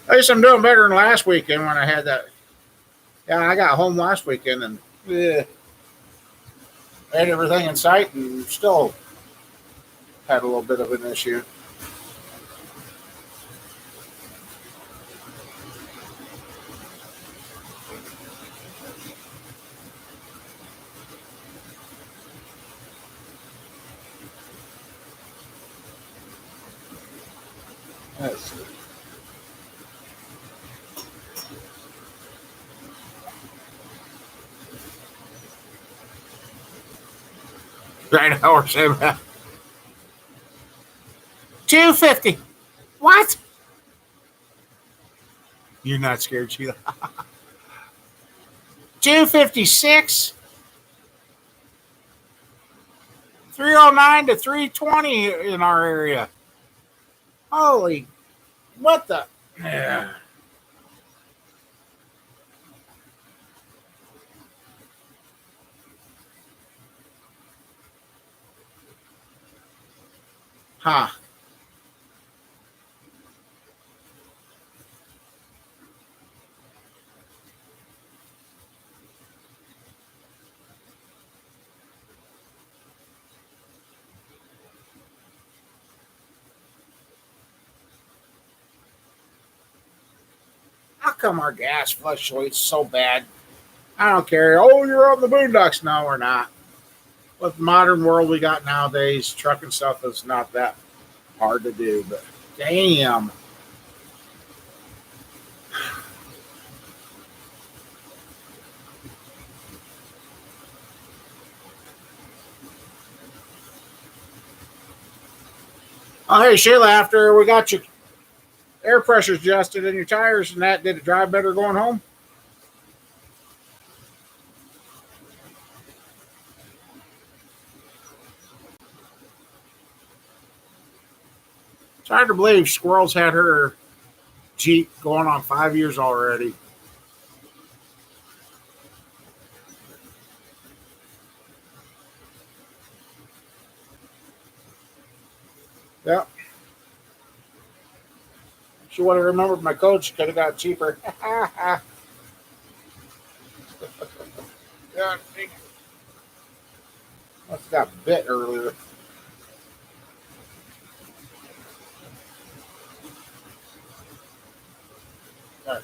Speaker 1: At least I'm doing better than last weekend when I had that. Yeah, I got home last weekend and had everything in sight and still had a little bit of an issue. Let's see. Right now we're saying 250. What? You're not scared, Sheila. 256, 309 to 320 in our area. Holy, what the? Yeah. Huh. How come our gas fluctuates so bad? I don't care. Oh, you're on the boondocks. No, we're not. With the modern world we got nowadays, trucking stuff is not that hard to do, but damn. Oh, hey, Sheila, after we got your air pressure adjusted in your tires and that, did it drive better going home? It's hard to believe Squirrel's had her Jeep going on 5 years already. Yep. She would have remembered my coach. Could have got cheaper. Yeah, must have got bit earlier. Right.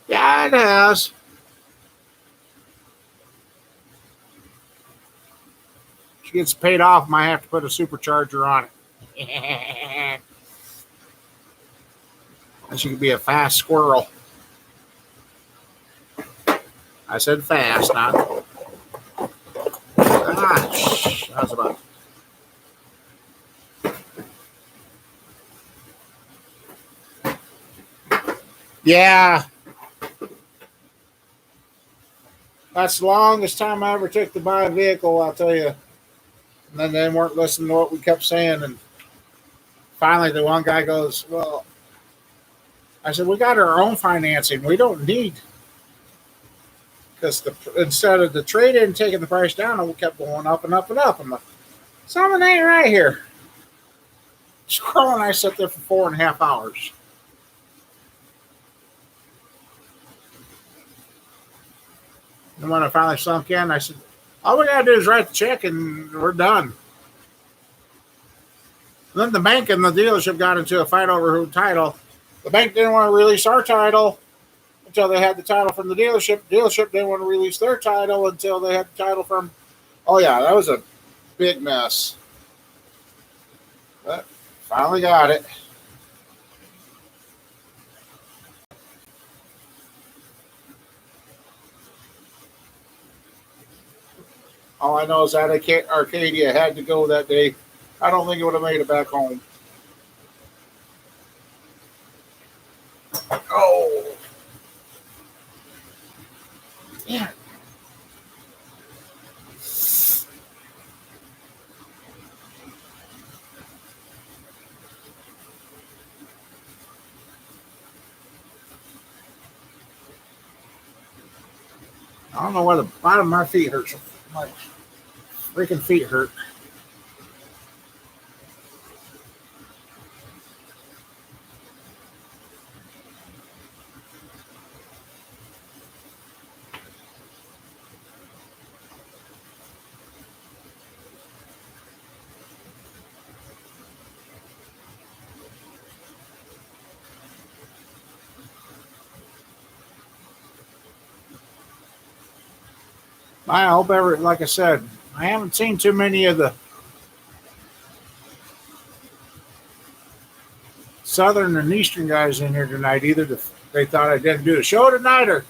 Speaker 1: Yeah, it has. She gets paid off. Might have to put a supercharger on it. And she could be a fast squirrel. I said fast, not. Gosh, that was about. Yeah, that's the longest time I ever took to buy a vehicle, I'll tell you. And then they weren't listening to what we kept saying. And finally, the one guy goes, well, I said, we got our own financing. We don't need, because instead of the trade-in taking the price down, we kept going up and up and up. I'm like, something ain't right here. Squirrel and I sat there for 4.5 hours. And when I finally sunk in, I said, all we got to do is write the check and we're done. And then the bank and the dealership got into a fight over who title. The bank didn't want to release our title until they had the title from the dealership. The dealership didn't want to release their title until they had the title from. Oh, yeah, that was a big mess. But finally got it. All I know is that Arcadia had to go that day. I don't think it would have made it back home. Oh. Yeah. I don't know why the bottom of my feet hurts. My freaking feet hurt. I hope like I said, I haven't seen too many of the Southern and Eastern guys in here tonight either. They thought I didn't do the show tonight, or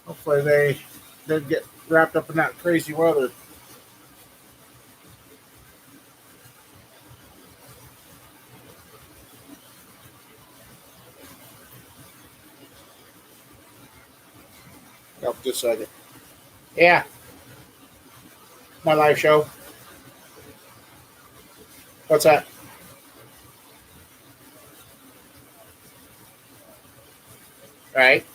Speaker 1: hopefully they didn't get wrapped up in that crazy weather. Yep, just a second. Yeah, my live show. What's that? Right.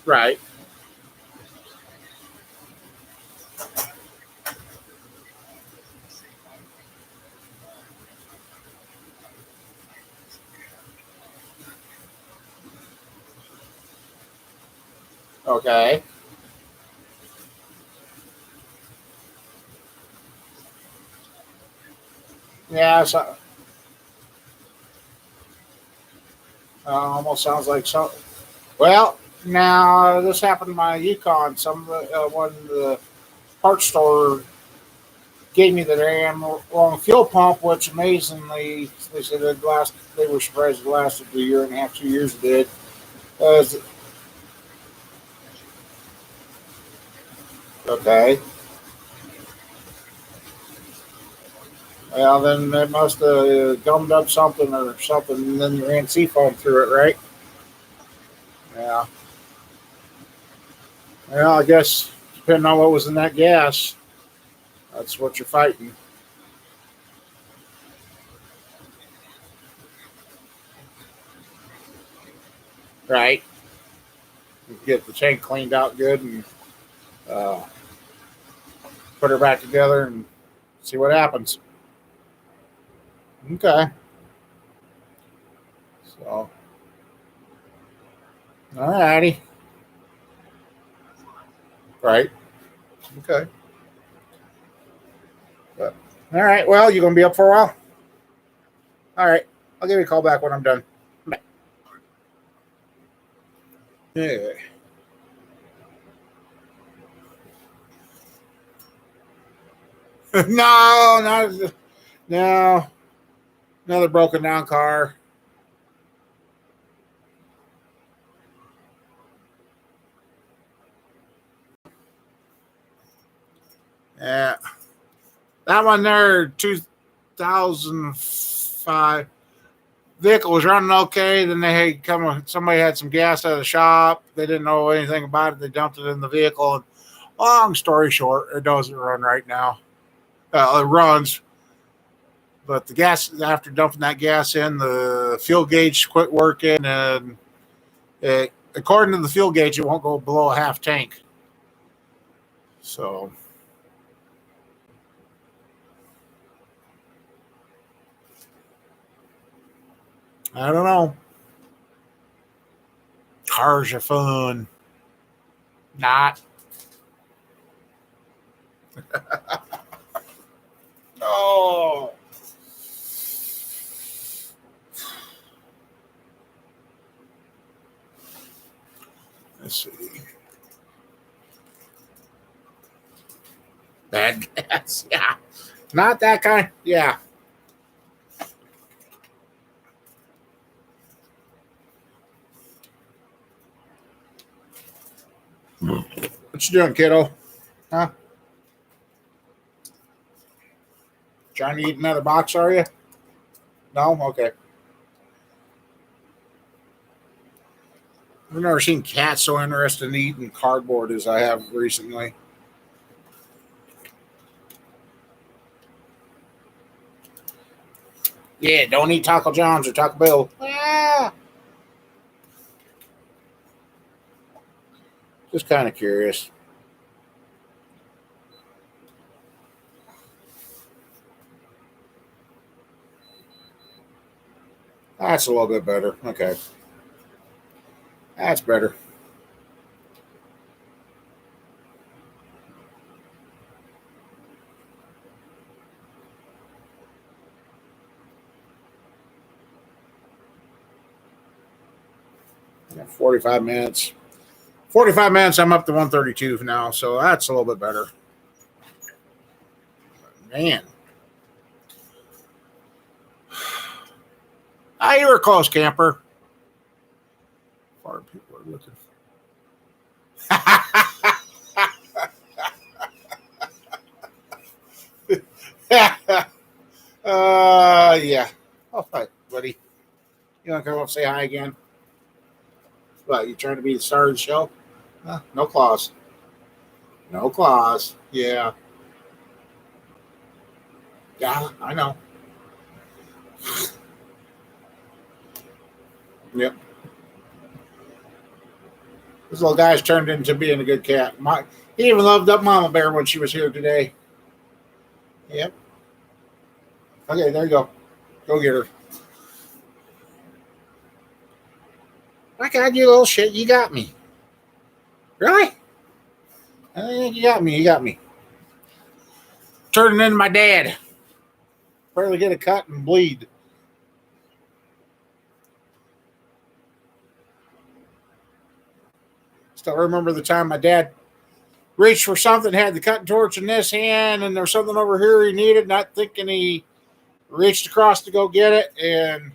Speaker 1: Right. Okay. Yeah, so almost sounds like so. Well, now this happened in my Yukon. One of the parts store gave me the damn wrong fuel pump, which amazingly they said it last. They were surprised it lasted a year and a half, 2 years. It did. Uh, okay. Well, then they must have gummed up something or something, and then you ran seafoam through it, right? Yeah. Well, I guess depending on what was in that gas, that's what you're fighting, right? You get the tank cleaned out good and uh, put her back together and see what happens. Okay. So, all righty. Right. Okay. But, all right. Well, you going to be up for a while? All right. I'll give you a call back when I'm done. Bye. Yeah. No, not no. Another broken down car. Yeah. That one there, 2005 vehicle was running okay. Then they had somebody had some gas out of the shop. They didn't know anything about it. They dumped it in the vehicle. And long story short, it doesn't run right now. It runs, but the gas after dumping that gas in, the fuel gauge quit working, and according to the fuel gauge, it won't go below a half tank. So I don't know. Cars are fun. Not. Oh. Let's see. Bad gas. Yeah. Not that kind. Yeah. What you doing, kiddo? Huh? Trying to eat another box, are you? No? Okay. I've never seen cats so interested in eating cardboard as I have recently. Yeah, don't eat Taco John's or Taco Bell. Ah, just kind of curious. That's a little bit better. Okay. That's better. Yeah, 45 minutes. 45 minutes, I'm up to 132 now, so that's a little bit better. Man. Ah, you were close, camper. Far people are looking. Yeah. Oh, hi, buddy. You want to come up and say hi again? What, you trying to be the star of the show? No claws. No claws. Yeah. Yeah, I know. Yep. This little guy's turned into being a good cat. He even loved up Mama Bear when she was here today. Yep. Okay, there you go. Go get her. My God, you little shit, you got me. Really? I think you got me. You got me. Turning into my dad. Barely get a cut and bleed. Still remember the time my dad reached for something, had the cutting torch in this hand, and there was something over here he needed, not thinking he reached across to go get it, and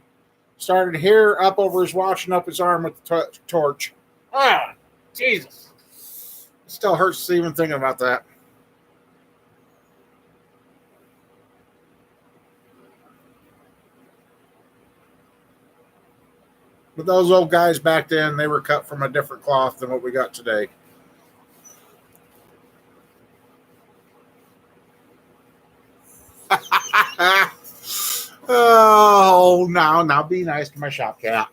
Speaker 1: started here up over his watch and up his arm with the torch. Ah, Jesus. It still hurts even thinking about that. But those old guys back then, they were cut from a different cloth than what we got today. Oh, now be nice to my shop cat.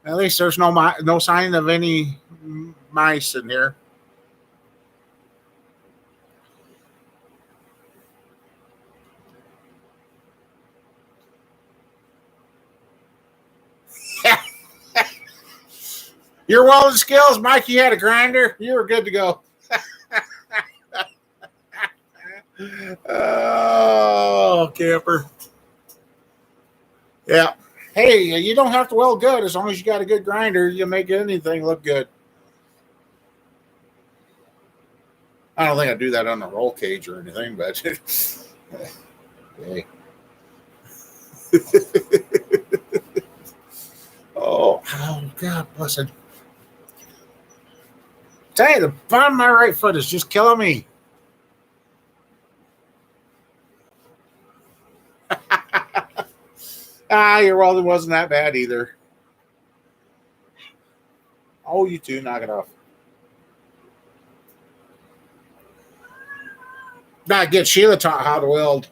Speaker 1: At least there's no sign of any mice in here. Your welding skills, Mike, you had a grinder. You were good to go. Oh, camper. Yeah. Hey, you don't have to weld good as long as you got a good grinder. You make anything look good. I don't think I do that on a roll cage or anything, but hey. Oh, God bless it. Tell you, the bottom of my right foot is just killing me. Your welding wasn't that bad either. Oh, you two, knock it off. Not get Sheila taught how to weld.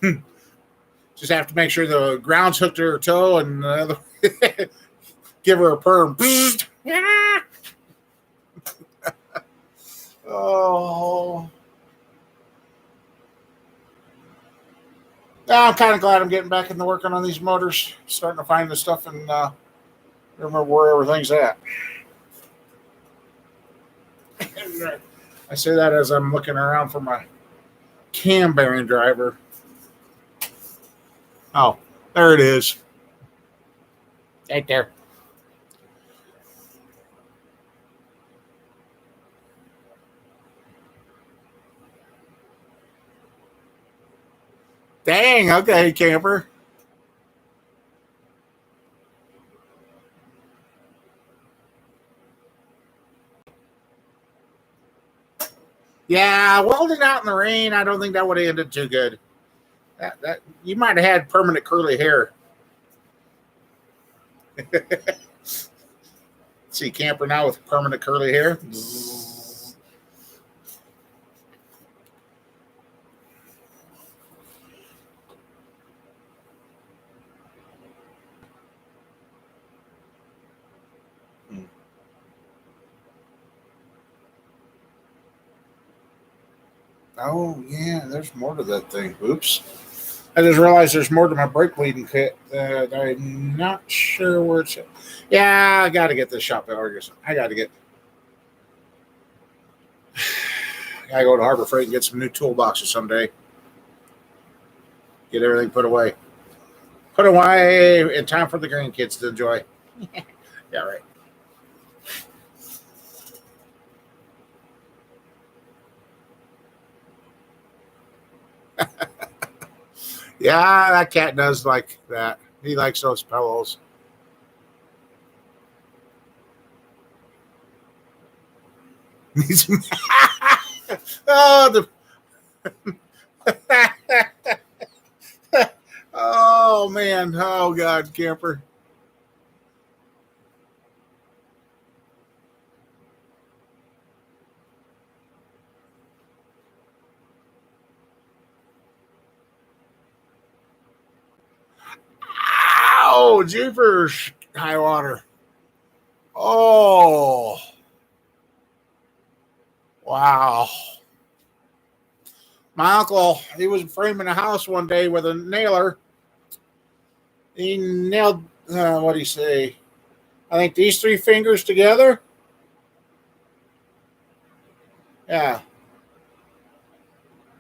Speaker 1: Just have to make sure the ground's hooked to her toe and give her a perm. Oh. I'm kind of glad I'm getting back into working on these motors, starting to find the stuff and remember where everything's at. I say that as I'm looking around for my cam bearing driver. Oh, there it is. Right there. Dang, okay, camper. Yeah, welding out in the rain, I don't think that would have ended too good. That you might have had permanent curly hair. See camper now with permanent curly hair. Oh yeah, there's more to that thing. Oops. I just realized there's more to my brake bleeding kit that I'm not sure where it's at. Yeah, I got to get this shop at Argus. I got to go to Harbor Freight and get some new toolboxes someday. Get everything put away. Put away in time for the grandkids to enjoy. Yeah, right. Yeah, that cat does like that. He likes those pillows. Oh, Oh man. Oh God, camper. Oh, jeepers, high water. Oh, wow. My uncle, he was framing a house one day with a nailer. He nailed, what do you say? I think these three fingers together. Yeah.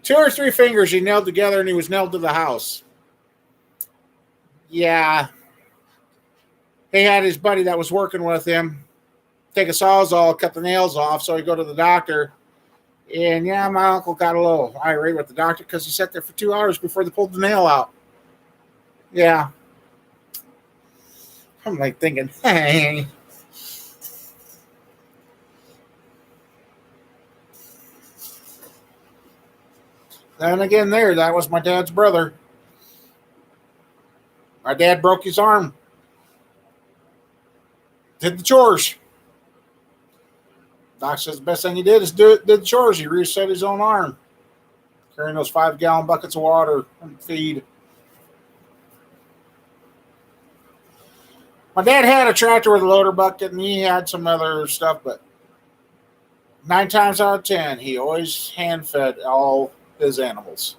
Speaker 1: Two or three fingers he nailed together and he was nailed to the house. Yeah. He had his buddy that was working with him take a sawzall, cut the nails off, so he'd go to the doctor. And yeah, my uncle got a little irate with the doctor because he sat there for 2 hours before they pulled the nail out. Yeah. I'm like thinking, hey. Then again, that was my dad's brother. My dad broke his arm, did the chores. Doc says the best thing he did is did the chores. He reset his own arm, carrying those 5-gallon buckets of water and feed. My dad had a tractor with a loader bucket, and he had some other stuff, but 9 times out of 10, he always hand fed all his animals.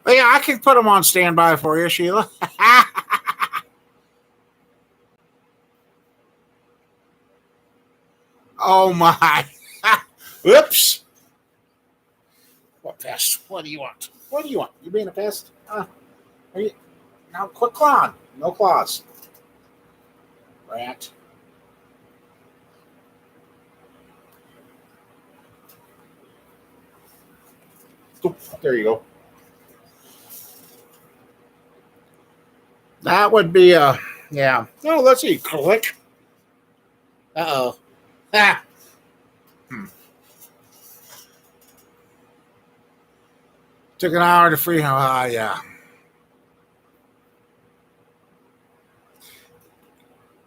Speaker 1: But yeah, I can put them on standby for you, Sheila. Oh my. Whoops. What pest? What do you want? What do you want? You being a pest? Are you? Now quit clawing. No claws. Rat. Oop, there you go. That would be yeah. No, let's see. Click. Uh-oh. Ah. Hmm. Took an hour to free him. Yeah.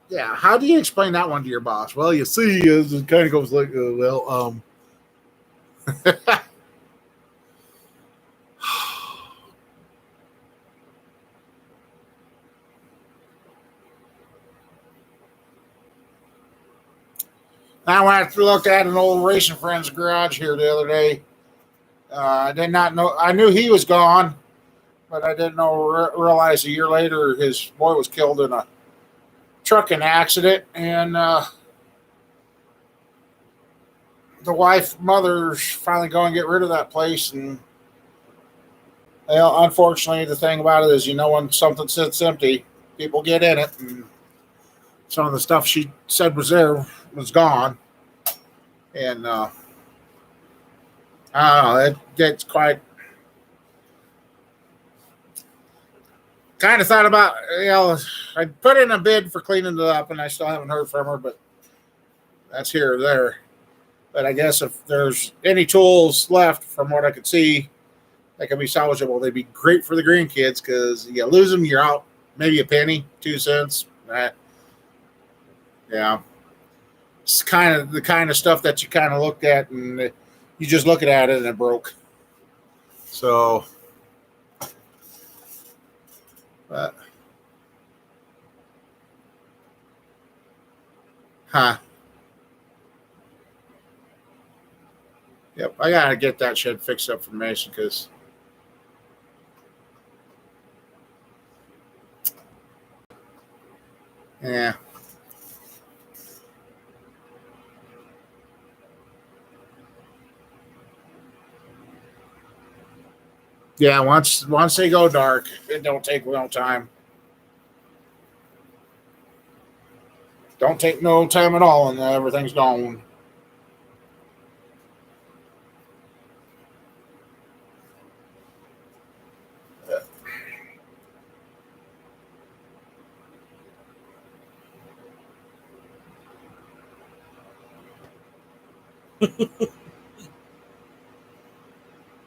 Speaker 1: Yeah. How do you explain that one to your boss? Well, you see, it kind of goes like, I went to look at an old racing friend's garage here the other day. I did not know. I knew he was gone, but I didn't realize a year later his boy was killed in a trucking accident, and the wife, mother's finally going to get rid of that place. And well, unfortunately, the thing about it is, when something sits empty, people get in it, and some of the stuff she said was there was gone. And I don't know, it gets quite. Kind of thought about, I put in a bid for cleaning it up, and I still haven't heard from her, but that's here or there. But I guess if there's any tools left, from what I could see, that can be salvageable, they'd be great for the grandkids because you lose them, you're out maybe a penny, 2 cents. Yeah. It's kind of the kind of stuff that you kind of looked at and you just looking at it and it broke. So, but, huh. Yep, I gotta get that shit fixed up for Mason because yeah, yeah. Once they go dark, it don't take no time. Don't take no time at all, and everything's gone.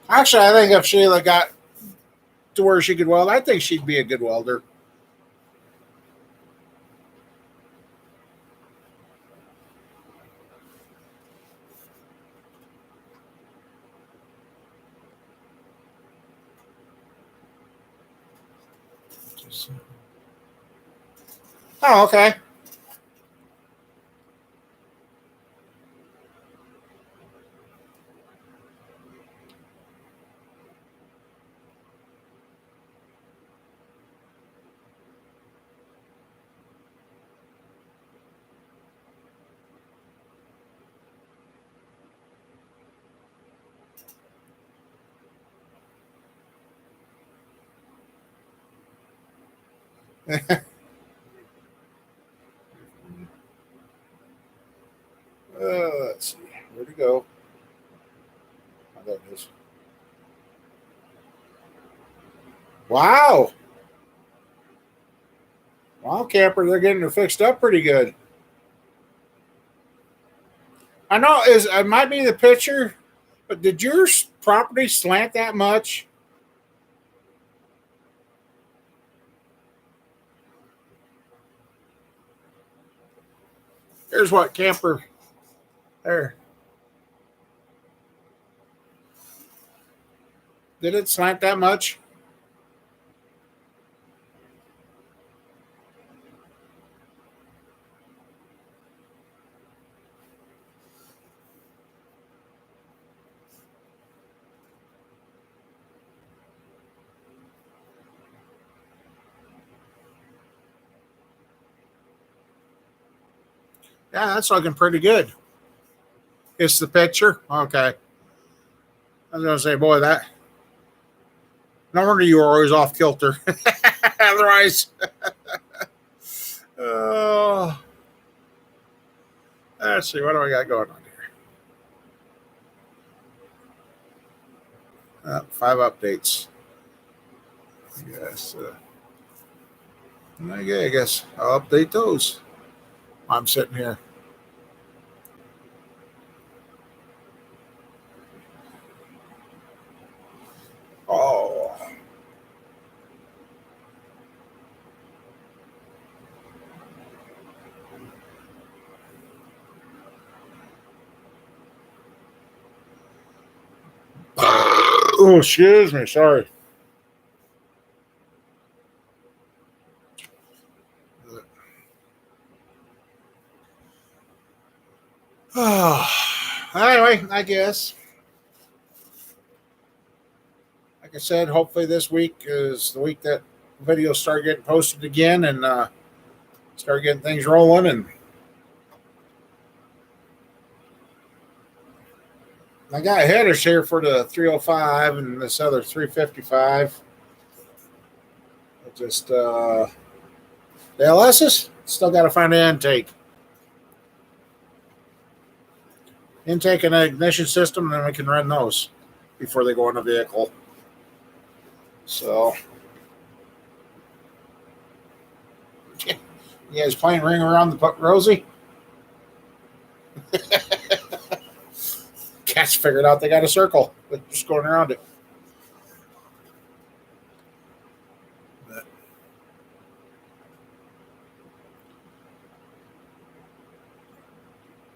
Speaker 1: Actually, I think if Sheila got to where she could weld, I think she'd be a good welder. Oh, okay. Let's see. Where'd it go? Oh, there it is. Wow. Wow, camper, they're getting it fixed up pretty good. I know it might be the picture, but did your property slant that much? Here's what camper there. Did it slant that much? Yeah, that's looking pretty good. It's the picture? Okay. I was gonna say, boy, that no wonder you were always off kilter. Otherwise, uh, let's see, what do I got going on here? 5 updates. Yes. Okay, I guess I'll update those. I'm sitting here. Oh. Oh, excuse me. Sorry. Anyway, I guess. Like I said, hopefully this week is the week that videos start getting posted again and start getting things rolling. And I got headers here for the 305 and this other 355. Just the LS's still got to find an intake and an ignition system, and then we can run those before they go in the vehicle. So, you guys playing Ring Around the Rosie? Cats figured out they got a circle. They're just going around it. But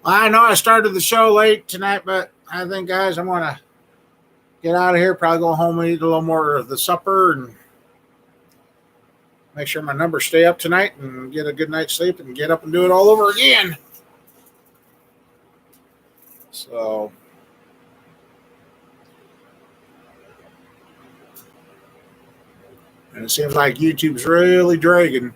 Speaker 1: I know I started the show late tonight, but I think, guys, I'm going to get out of here, probably go home and eat a little more of the supper and make sure my numbers stay up tonight and get a good night's sleep and get up and do it all over again. So, and it seems like YouTube's really dragging.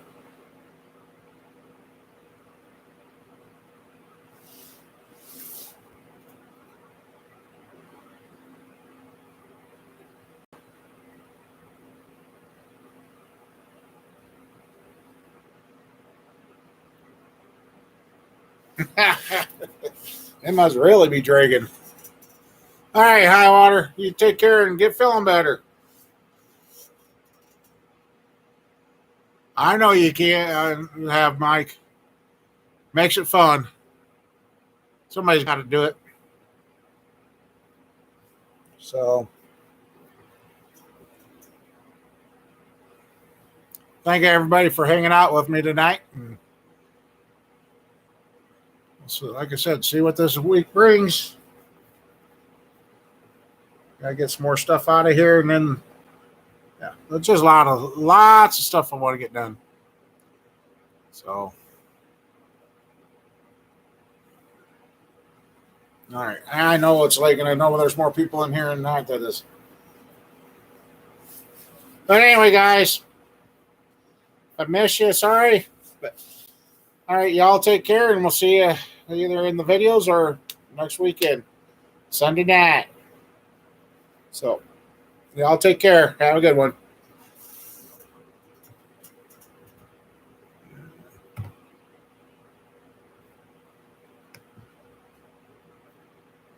Speaker 1: It must really be dragging. All right, high water. You take care and get feeling better. I know you can't have Mike. Makes it fun. Somebody's got to do it. So, thank everybody for hanging out with me tonight. So, like I said, see what this week brings. Gotta get some more stuff out of here, and then yeah, there's just lots of stuff I want to get done. So, all right, I know it's late, and I know there's more people in here than that is. But anyway, guys, I miss you. Sorry, but all right, y'all take care, and we'll see you either in the videos or next weekend, Sunday night. So, y'all take care. Have a good one.